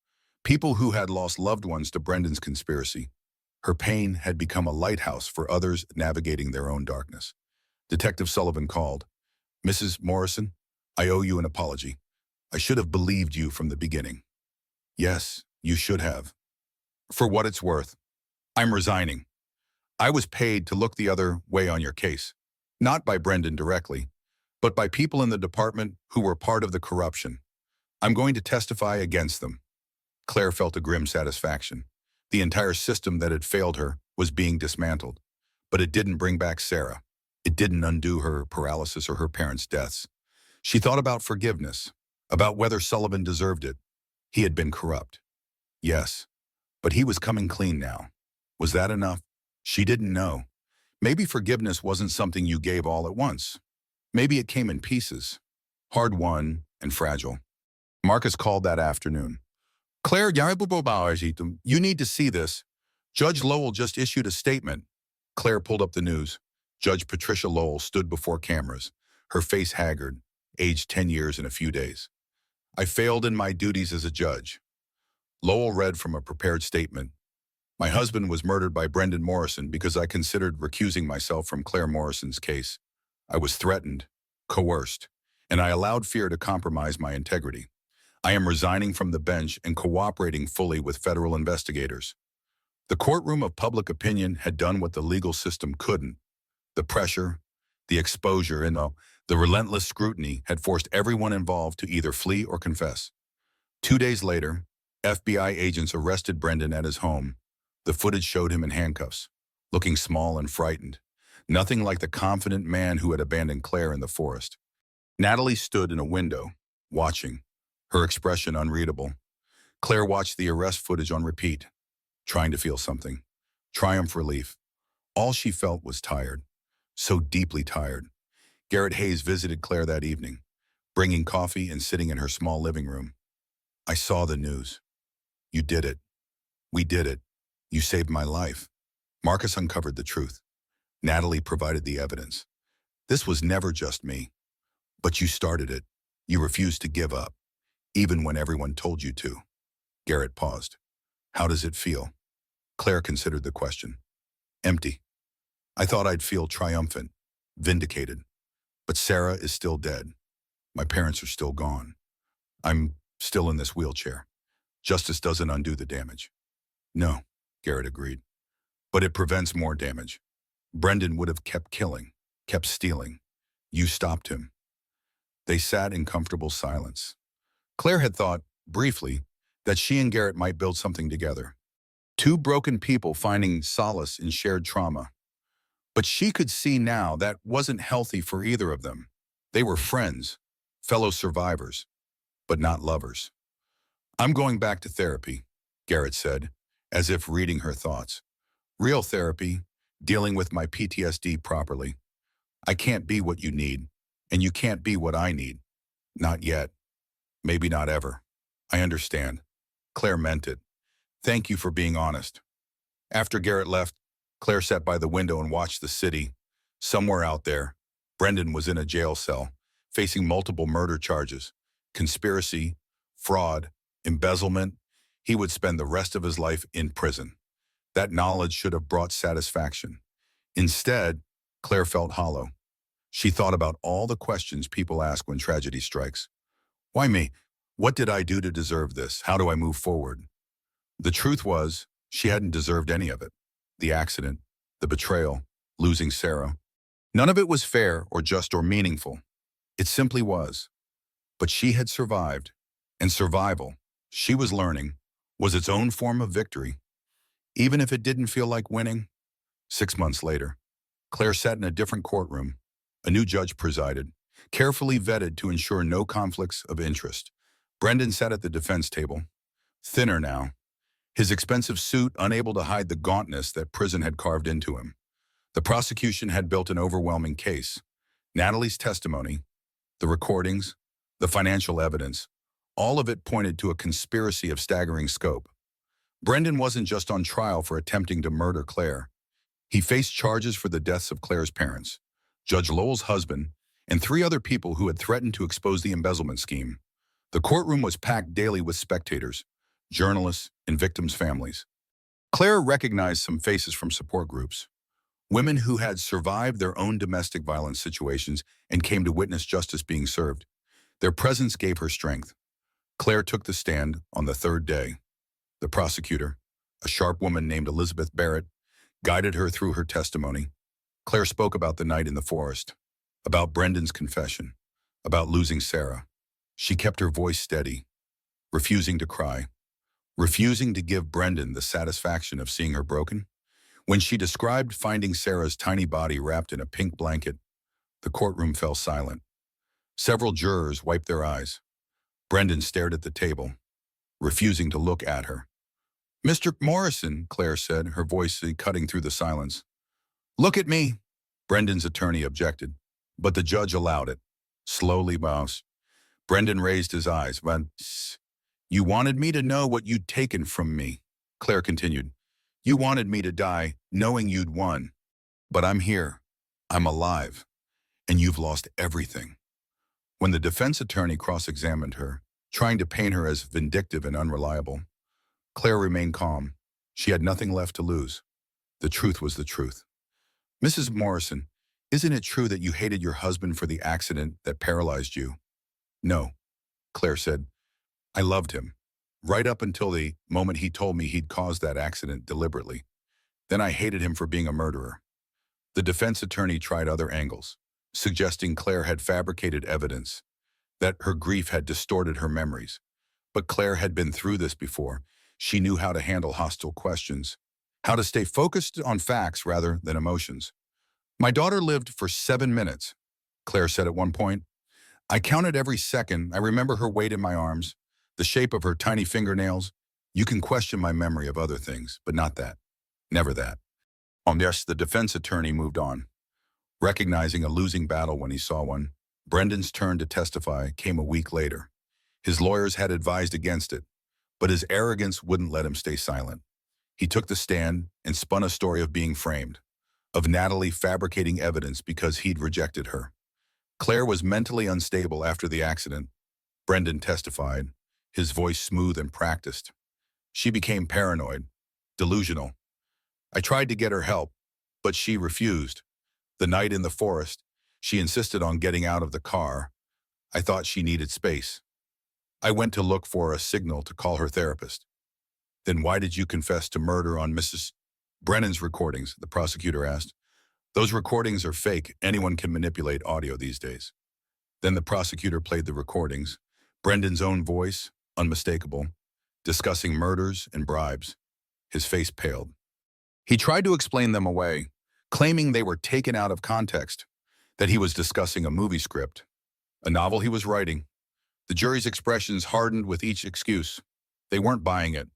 People who had lost loved ones to Brendan's conspiracy. Her pain had become a lighthouse for others navigating their own darkness. Detective Sullivan called. "Mrs. Morrison, I owe you an apology. I should have believed you from the beginning." "Yes, you should have. For what it's worth, I'm resigning. I was paid to look the other way on your case, not by Brendan directly, but by people in the department who were part of the corruption. I'm going to testify against them." Claire felt a grim satisfaction. The entire system that had failed her was being dismantled. But it didn't bring back Sarah. It didn't undo her paralysis or her parents' deaths. She thought about forgiveness, about whether Sullivan deserved it. He had been corrupt. Yes, but he was coming clean now. Was that enough? She didn't know. Maybe forgiveness wasn't something you gave all at once. Maybe it came in pieces, hard-won and fragile. Marcus called that afternoon. "Claire, you need to see this. Judge Lowell just issued a statement." Claire pulled up the news. Judge Patricia Lowell stood before cameras, her face haggard, aged 10 years in a few days. "I failed in my duties as a judge." Lowell read from a prepared statement. "My husband was murdered by Brendan Morrison because I considered recusing myself from Claire Morrison's case. I was threatened, coerced, and I allowed fear to compromise my integrity. I am resigning from the bench and cooperating fully with federal investigators." The courtroom of public opinion had done what the legal system couldn't. The pressure, the exposure, and the relentless scrutiny had forced everyone involved to either flee or confess. 2 days later, FBI agents arrested Brendan at his home. The footage showed him in handcuffs, looking small and frightened. Nothing like the confident man who had abandoned Claire in the forest. Natalie stood in a window, watching, her expression unreadable. Claire watched the arrest footage on repeat, trying to feel something. Triumph, relief. All she felt was tired, so deeply tired. Garrett Hayes visited Claire that evening, bringing coffee and sitting in her small living room. "I saw the news. You did it. We did it. You saved my life." Marcus uncovered the truth. Natalie provided the evidence. "This was never just me. But you started it. You refused to give up, even when everyone told you to." Garrett paused. "How does it feel?" Claire considered the question. "Empty. I thought I'd feel triumphant, vindicated. But Sarah is still dead. My parents are still gone. I'm still in this wheelchair. Justice doesn't undo the damage." "No," Garrett agreed. "But it prevents more damage. Brendan would have kept killing, kept stealing. You stopped him." They sat in comfortable silence. Claire had thought, briefly, that she and Garrett might build something together. Two broken people finding solace in shared trauma. But she could see now that wasn't healthy for either of them. They were friends, fellow survivors, but not lovers. "I'm going back to therapy," Garrett said, as if reading her thoughts. "Real therapy, dealing with my PTSD properly. I can't be what you need, and you can't be what I need. Not yet. Maybe not ever. I understand." Claire meant it. "Thank you for being honest." After Garrett left, Claire sat by the window and watched the city, Somewhere out there, Brendan was in a jail cell, facing multiple murder charges, conspiracy, fraud, embezzlement. He would spend the rest of his life in prison. That knowledge should have brought satisfaction. Instead, Claire felt hollow. She thought about all the questions people ask when tragedy strikes. Why me? What did I do to deserve this? How do I move forward? The truth was, she hadn't deserved any of it. The accident, the betrayal, losing Sarah. None of it was fair or just or meaningful. It simply was. But she had survived, and survival, she was learning, was its own form of victory. Even if it didn't feel like winning. 6 months later, Claire sat in a different courtroom. A new judge presided, carefully vetted to ensure no conflicts of interest. Brendan sat at the defense table, thinner now, his expensive suit unable to hide the gauntness that prison had carved into him. The prosecution had built an overwhelming case. Natalie's testimony, the recordings, the financial evidence, all of it pointed to a conspiracy of staggering scope. Brendan wasn't just on trial for attempting to murder Claire. He faced charges for the deaths of Claire's parents, Judge Lowell's husband, and 3 other people who had threatened to expose the embezzlement scheme. The courtroom was packed daily with spectators, journalists, and victims' families. Claire recognized some faces from support groups, women who had survived their own domestic violence situations and came to witness justice being served. Their presence gave her strength. Claire took the stand on the 3rd day. The prosecutor, a sharp woman named Elizabeth Barrett, guided her through her testimony. Claire spoke about the night in the forest, about Brendan's confession, about losing Sarah. She kept her voice steady, refusing to cry, refusing to give Brendan the satisfaction of seeing her broken. When she described finding Sarah's tiny body wrapped in a pink blanket, the courtroom fell silent. Several jurors wiped their eyes. Brendan stared at the table, refusing to look at her. "Mr. Morrison," Claire said, her voice cutting through the silence. "Look at me," Brendan's attorney objected, but the judge allowed it. Slowly, mouse. Brendan raised his eyes. "You wanted me to know what you'd taken from me," Claire continued. "You wanted me to die knowing you'd won. But I'm here. I'm alive. And you've lost everything." When the defense attorney cross-examined her, trying to paint her as vindictive and unreliable, Claire remained calm. She had nothing left to lose. The truth was the truth. "Mrs. Morrison, isn't it true that you hated your husband for the accident that paralyzed you?" "No," Claire said. "I loved him, right up until the moment he told me he'd caused that accident deliberately. Then I hated him for being a murderer." The defense attorney tried other angles, suggesting Claire had fabricated evidence, that her grief had distorted her memories. But Claire had been through this before. She knew how to handle hostile questions, how to stay focused on facts rather than emotions. "My daughter lived for 7 minutes," Claire said at one point. "I counted every second. I remember her weight in my arms, the shape of her tiny fingernails. You can question my memory of other things, but not that. Never that." On this, the defense attorney moved on. Recognizing a losing battle when he saw one, Brendan's turn to testify came a week later. His lawyers had advised against it, but his arrogance wouldn't let him stay silent. He took the stand and spun a story of being framed, of Natalie fabricating evidence because he'd rejected her. Claire was mentally unstable after the accident. Brendan testified, his voice smooth and practiced. She became paranoid, delusional. "I tried to get her help, but she refused. The night in the forest, she insisted on getting out of the car. I thought she needed space. I went to look for a signal to call her therapist." "Then why did you confess to murder on Mrs. Brennan's recordings?" the prosecutor asked. "Those recordings are fake. Anyone can manipulate audio these days." Then the prosecutor played the recordings, Brendan's own voice, unmistakable, discussing murders and bribes. His face paled. He tried to explain them away, claiming they were taken out of context, that he was discussing a movie script, a novel he was writing. The jury's expressions hardened with each excuse. They weren't buying it.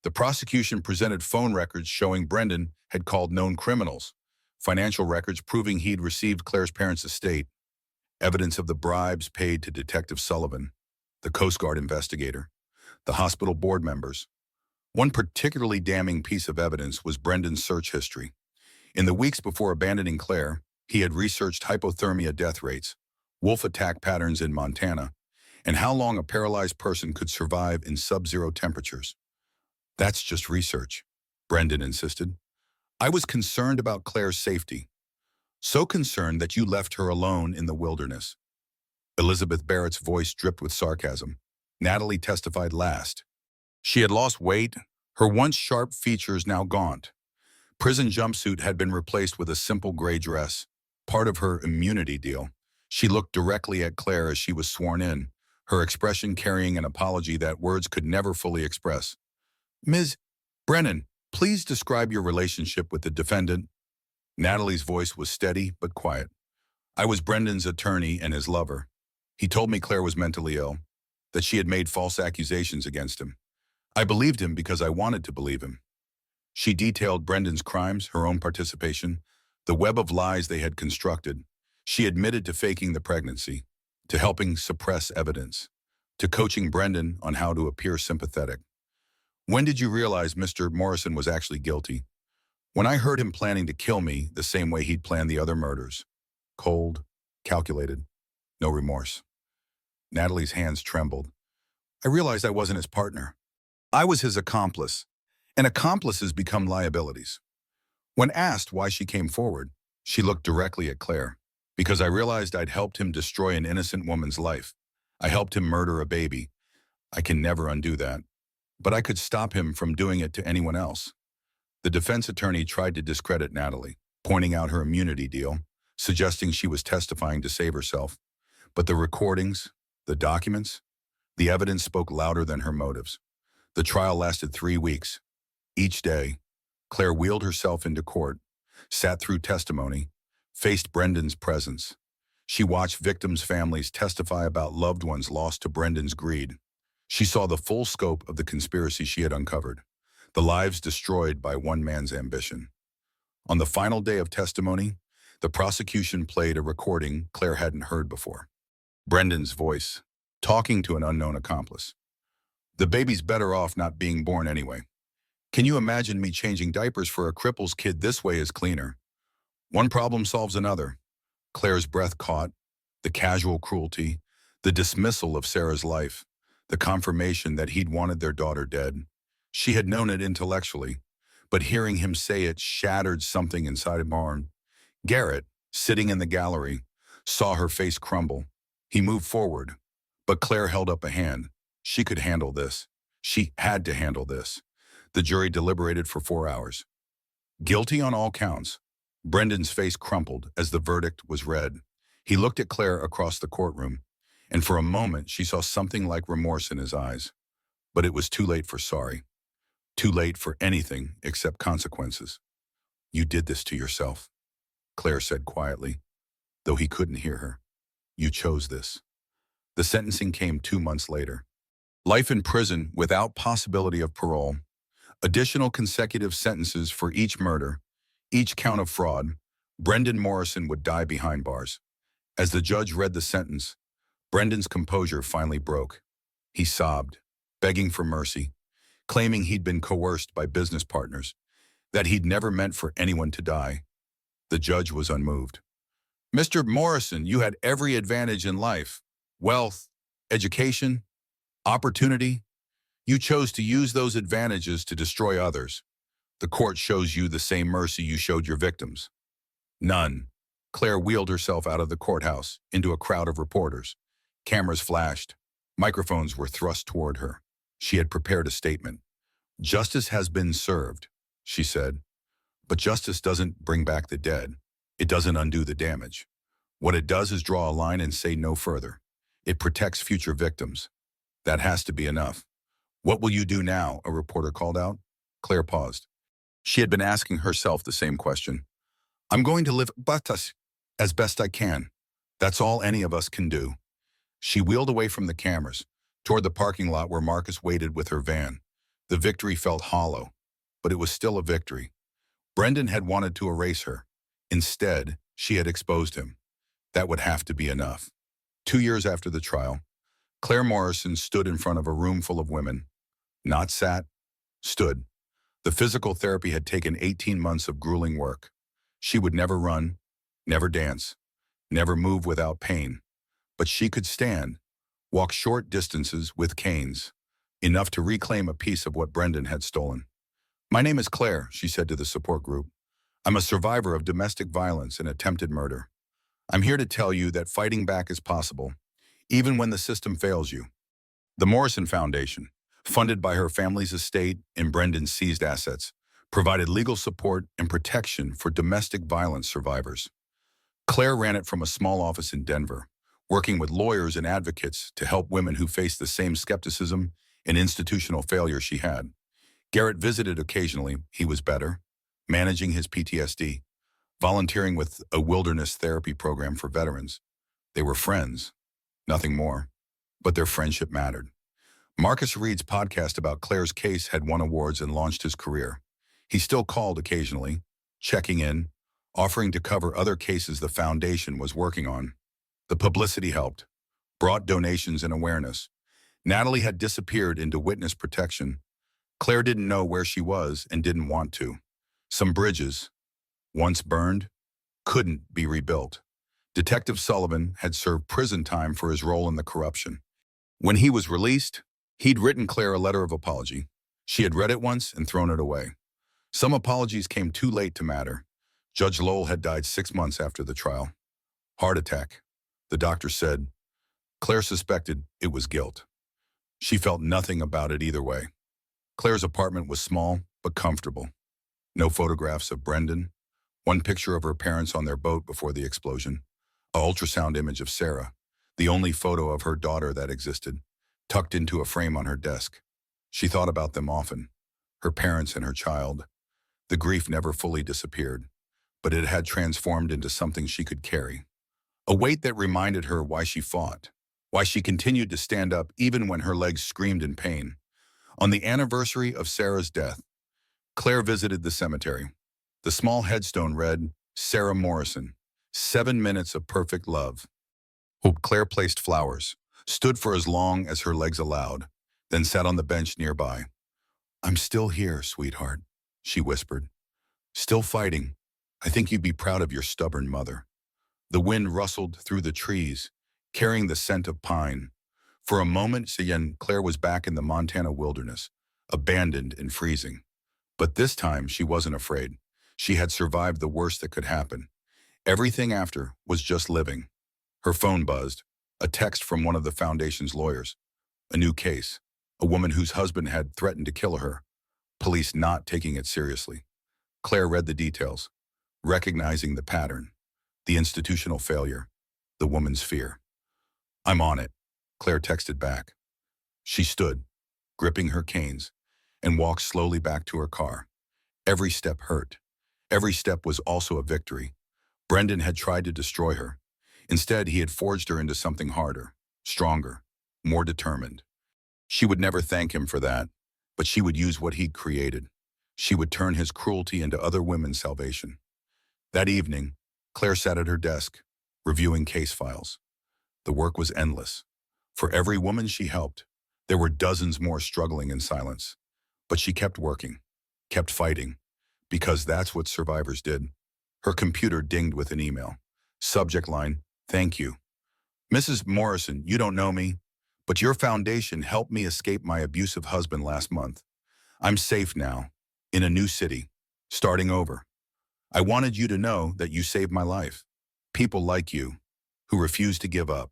The prosecution presented phone records showing Brendan had called known criminals, financial records proving he'd received Claire's parents' estate, evidence of the bribes paid to Detective Sullivan, the Coast Guard investigator, the hospital board members. One particularly damning piece of evidence was Brendan's search history. In the weeks before abandoning Claire, He had researched hypothermia death rates, wolf attack patterns in Montana, and how long a paralyzed person could survive in sub-zero temperatures. That's just research, Brendan insisted. I was concerned about Claire's safety, so concerned that you left her alone in the wilderness. Elizabeth Barrett's voice dripped with sarcasm. Natalie testified last. She had lost weight, her once sharp features now gaunt. Prison jumpsuit had been replaced with a simple gray dress, part of her immunity deal. She looked directly at Claire as she was sworn in, her expression carrying an apology that words could never fully express. Ms. Brennan, please describe your relationship with the defendant. Natalie's voice was steady but quiet. I was Brendan's attorney and his lover. He told me Claire was mentally ill, that she had made false accusations against him. I believed him because I wanted to believe him. She detailed Brendan's crimes, her own participation, the web of lies they had constructed. She admitted to faking the pregnancy, to helping suppress evidence, to coaching Brendan on how to appear sympathetic. When did you realize Mr. Morrison was actually guilty? When I heard him planning to kill me the same way he'd planned the other murders. Cold, calculated, no remorse. Natalie's hands trembled. I realized I wasn't his partner. I was his accomplice, and accomplices become liabilities. When asked why she came forward, she looked directly at Claire. Because I realized I'd helped him destroy an innocent woman's life. I helped him murder a baby. I can never undo that. But I could stop him from doing it to anyone else. The defense attorney tried to discredit Natalie, pointing out her immunity deal, suggesting she was testifying to save herself. But the recordings, the documents, the evidence spoke louder than her motives. The trial lasted 3 weeks. Each day, Claire wheeled herself into court, sat through testimony, faced Brendan's presence. She watched victims' families testify about loved ones lost to Brendan's greed. She saw the full scope of the conspiracy she had uncovered, the lives destroyed by one man's ambition. On the final day of testimony, the prosecution played a recording Claire hadn't heard before. Brendan's voice, talking to an unknown accomplice. The baby's better off not being born anyway. Can you imagine me changing diapers for a cripple's kid? This way is cleaner. One problem solves another. Claire's breath caught, the casual cruelty, the dismissal of Sarah's life, the confirmation that he'd wanted their daughter dead. She had known it intellectually, but hearing him say it shattered something inside of Marn. Garrett, sitting in the gallery, saw her face crumble. He moved forward, but Claire held up a hand. She could handle this. She had to handle this. The jury deliberated for 4 hours. Guilty on all counts. Brendan's face crumpled as the verdict was read. He looked at Claire across the courtroom, and for a moment she saw something like remorse in his eyes. But it was too late for sorry. Too late for anything except consequences. You did this to yourself, Claire said quietly, though he couldn't hear her. You chose this. The sentencing came 2 months later. Life in prison without possibility of parole. Additional consecutive sentences for each murder, each count of fraud. Brendan Morrison would die behind bars. As the judge read the sentence, Brendan's composure finally broke. He sobbed, begging for mercy, claiming he'd been coerced by business partners, that he'd never meant for anyone to die. The judge was unmoved. Mr. Morrison, you had every advantage in life. Wealth, education, opportunity. You chose to use those advantages to destroy others. The court shows you the same mercy you showed your victims. None. Claire wheeled herself out of the courthouse into a crowd of reporters. Cameras flashed. Microphones were thrust toward her. She had prepared a statement. Justice has been served, she said. But justice doesn't bring back the dead. It doesn't undo the damage. What it does is draw a line and say no further. It protects future victims. That has to be enough. What will you do now? A reporter called out. Claire paused. She had been asking herself the same question. I'm going to live as best I can. That's all any of us can do. She wheeled away from the cameras, toward the parking lot where Marcus waited with her van. The victory felt hollow, but it was still a victory. Brendan had wanted to erase her. Instead, she had exposed him. That would have to be enough. 2 years after the trial, Claire Morrison stood in front of a room full of women. Not sat, stood. The physical therapy had taken 18 months of grueling work. She would never run, never dance, never move without pain. But she could stand, walk short distances with canes, enough to reclaim a piece of what Brendan had stolen. "My name is Claire," she said to the support group. "I'm a survivor of domestic violence and attempted murder. I'm here to tell you that fighting back is possible, even when the system fails you." The Morrison Foundation, funded by her family's estate and Brendan's seized assets, provided legal support and protection for domestic violence survivors. Claire ran it from a small office in Denver, working with lawyers and advocates to help women who faced the same skepticism and institutional failure she had. Garrett visited occasionally. He was better, managing his PTSD, volunteering with a wilderness therapy program for veterans. They were friends, nothing more, but their friendship mattered. Marcus Reed's podcast about Claire's case had won awards and launched his career. He still called occasionally, checking in, offering to cover other cases the foundation was working on. The publicity helped, brought donations and awareness. Natalie had disappeared into witness protection. Claire didn't know where she was and didn't want to. Some bridges, once burned, couldn't be rebuilt. Detective Sullivan had served prison time for his role in the corruption. When he was released, he'd written Claire a letter of apology. She had read it once and thrown it away. Some apologies came too late to matter. Judge Lowell had died 6 months after the trial. Heart attack. The doctor said. Claire suspected it was guilt. She felt nothing about it either way. Claire's apartment was small but comfortable. No photographs of Brendan. One picture of her parents on their boat before the explosion. An ultrasound image of Sarah, the only photo of her daughter that existed, tucked into a frame on her desk. She thought about them often, her parents and her child. The grief never fully disappeared, but it had transformed into something she could carry. A weight that reminded her why she fought, why she continued to stand up even when her legs screamed in pain. On the anniversary of Sarah's death, Claire visited the cemetery. The small headstone read, "Sarah Morrison, 7 minutes of perfect love." Claire placed flowers, stood for as long as her legs allowed, then sat on the bench nearby. "I'm still here, sweetheart," she whispered. "Still fighting. I think you'd be proud of your stubborn mother." The wind rustled through the trees, carrying the scent of pine. For a moment, Claire was back in the Montana wilderness, abandoned and freezing. But this time, she wasn't afraid. She had survived the worst that could happen. Everything after was just living. Her phone buzzed, a text from one of the foundation's lawyers. A new case, a woman whose husband had threatened to kill her, police not taking it seriously. Claire read the details, recognizing the pattern, the institutional failure, the woman's fear. "I'm on it," Claire texted back. She stood, gripping her canes, and walked slowly back to her car. Every step hurt. Every step was also a victory. Brendan had tried to destroy her. Instead, he had forged her into something harder, stronger, more determined. She would never thank him for that, but she would use what he'd created. She would turn his cruelty into other women's salvation. That evening, Claire sat at her desk, reviewing case files. The work was endless. For every woman she helped, there were dozens more struggling in silence. But she kept working, kept fighting, because that's what survivors did. Her computer dinged with an email. Subject line, "Thank you. Mrs. Morrison, you don't know me, but your foundation helped me escape my abusive husband last month. I'm safe now, in a new city, starting over. I wanted you to know that you saved my life. People like you, who refuse to give up,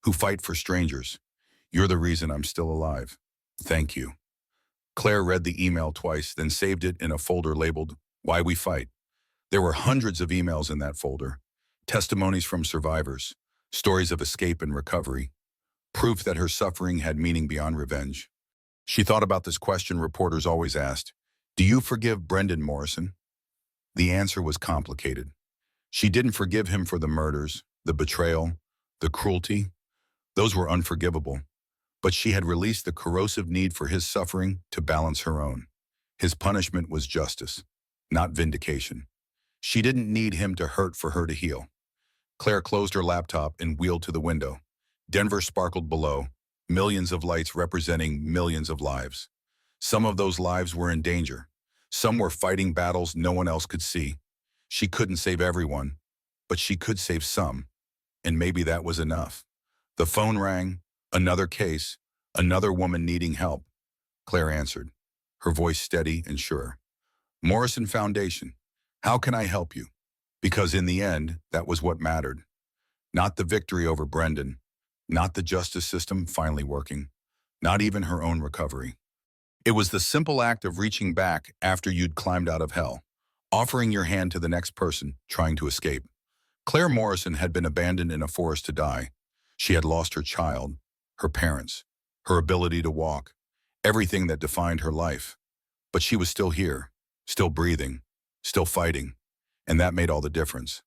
who fight for strangers. You're the reason I'm still alive. Thank you." Claire read the email twice, then saved it in a folder labeled, "Why We Fight." There were hundreds of emails in that folder, testimonies from survivors, stories of escape and recovery, proof that her suffering had meaning beyond revenge. She thought about this question reporters always asked, "Do you forgive Brendan Morrison?" The answer was complicated. She didn't forgive him for the murders, the betrayal, the cruelty. Those were unforgivable. But she had released the corrosive need for his suffering to balance her own. His punishment was justice, not vindication. She didn't need him to hurt for her to heal. Claire closed her laptop and wheeled to the window. Denver sparkled below, millions of lights representing millions of lives. Some of those lives were in danger. Some were fighting battles no one else could see. She couldn't save everyone, but she could save some, and maybe that was enough. The phone rang, another case, another woman needing help. Claire answered, her voice steady and sure. Morrison Foundation, how can I help you? Because in the end, that was what mattered. Not the victory over Brendan, not the justice system finally working, not even her own recovery. It was the simple act of reaching back after you'd climbed out of hell, offering your hand to the next person trying to escape. Claire Morrison had been abandoned in a forest to die. She had lost her child, her parents, her ability to walk, everything that defined her life. But she was still here, still breathing, still fighting, and that made all the difference.